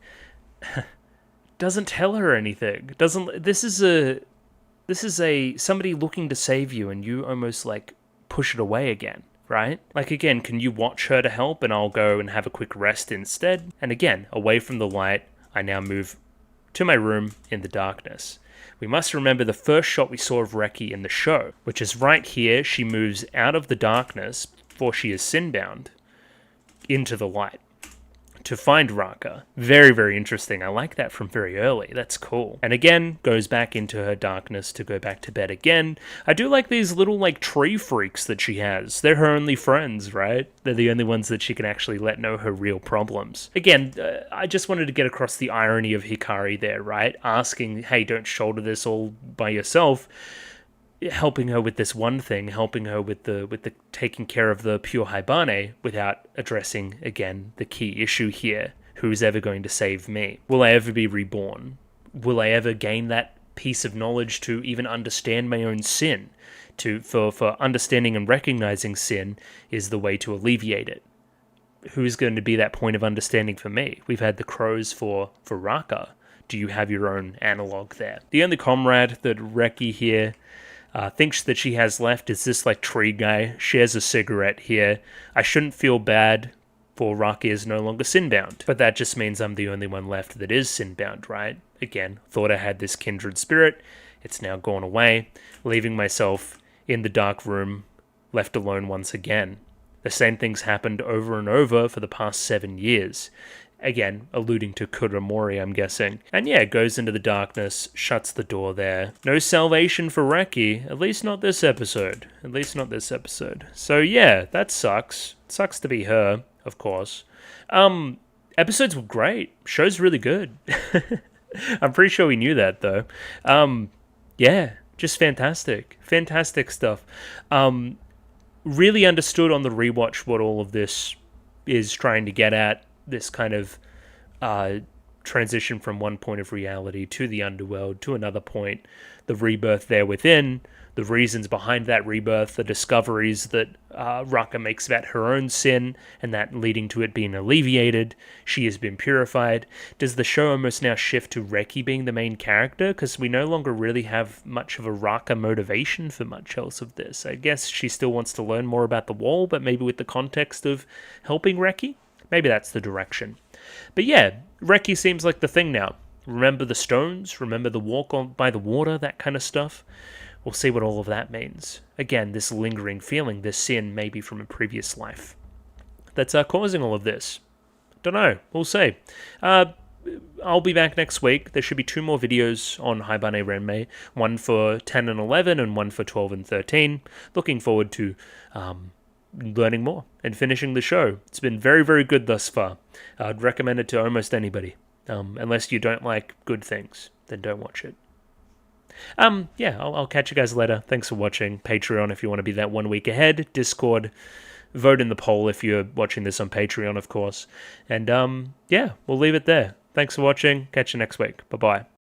doesn't tell her anything. This is a somebody looking to save you and you almost like push it away again, right? Like, again, can you watch her to help and I'll go and have a quick rest instead? And again, away from the light, I now move to my room in the darkness. We must remember the first shot we saw of Reki in the show, which is right here. She moves out of the darkness before she is sinbound into the light to find Raka. Very, very interesting. I like that from very early. That's cool. And again, goes back into her darkness to go back to bed again. I do like these little, like, tree freaks that she has. They're her only friends, right? They're the only ones that she can actually let know her real problems. Again, I just wanted to get across the irony of Hikari there, right? Asking, hey, don't shoulder this all by yourself. Helping her with this one thing, helping her with the taking care of the pure Haibane without addressing, again, the key issue here. Who's ever going to save me? Will I ever be reborn? Will I ever gain that piece of knowledge to even understand my own sin? For understanding and recognizing sin is the way to alleviate it. Who's going to be that point of understanding for me? We've had the crows for Raka. Do you have your own analog there? The only comrade that Reki here thinks that she has left is this, like, tree guy. Shares a cigarette here. I shouldn't feel bad, for Raka is no longer sinbound. But that just means I'm the only one left that is sinbound, right? Again, thought I had this kindred spirit. It's now gone away, leaving myself in the dark room, left alone once again. The same things happened over and over for the past 7 years. Again, alluding to Kuramori, I'm guessing. And yeah, goes into the darkness, shuts the door there. No salvation for Reki, at least not this episode. At least not this episode. So yeah, that sucks. Sucks to be her, of course. Episodes were great. Show's really good. I'm pretty sure we knew that, though. Yeah, just fantastic. Fantastic stuff. Really understood on the rewatch what all of this is trying to get at. This kind of transition from one point of reality to the underworld to another point, the rebirth there within, the reasons behind that rebirth, the discoveries that Raka makes about her own sin, and that leading to it being alleviated. She has been purified. Does the show almost now shift to Reki being the main character? Because we no longer really have much of a Raka motivation for much else of this. I guess she still wants to learn more about the wall, but maybe with the context of helping Reki? Maybe that's the direction. But yeah, Reki seems like the thing now. Remember the stones? Remember the walk by the water? That kind of stuff. We'll see what all of that means. Again, this lingering feeling, this sin maybe from a previous life. That's causing all of this. Don't know. We'll see. I'll be back next week. There should be 2 more videos on Haibane Renmei. One for 10 and 11 and one for 12 and 13. Looking forward to learning more and finishing the show. It's been very, very good thus far. I'd recommend it to almost anybody. Unless you don't like good things, then don't watch it. Yeah, I'll catch you guys later. Thanks for watching. Patreon if you want to be that 1 week ahead. Discord. Vote in the poll if you're watching this on Patreon, of course. And yeah, we'll leave it there. Thanks for watching. Catch you next week. Bye-bye.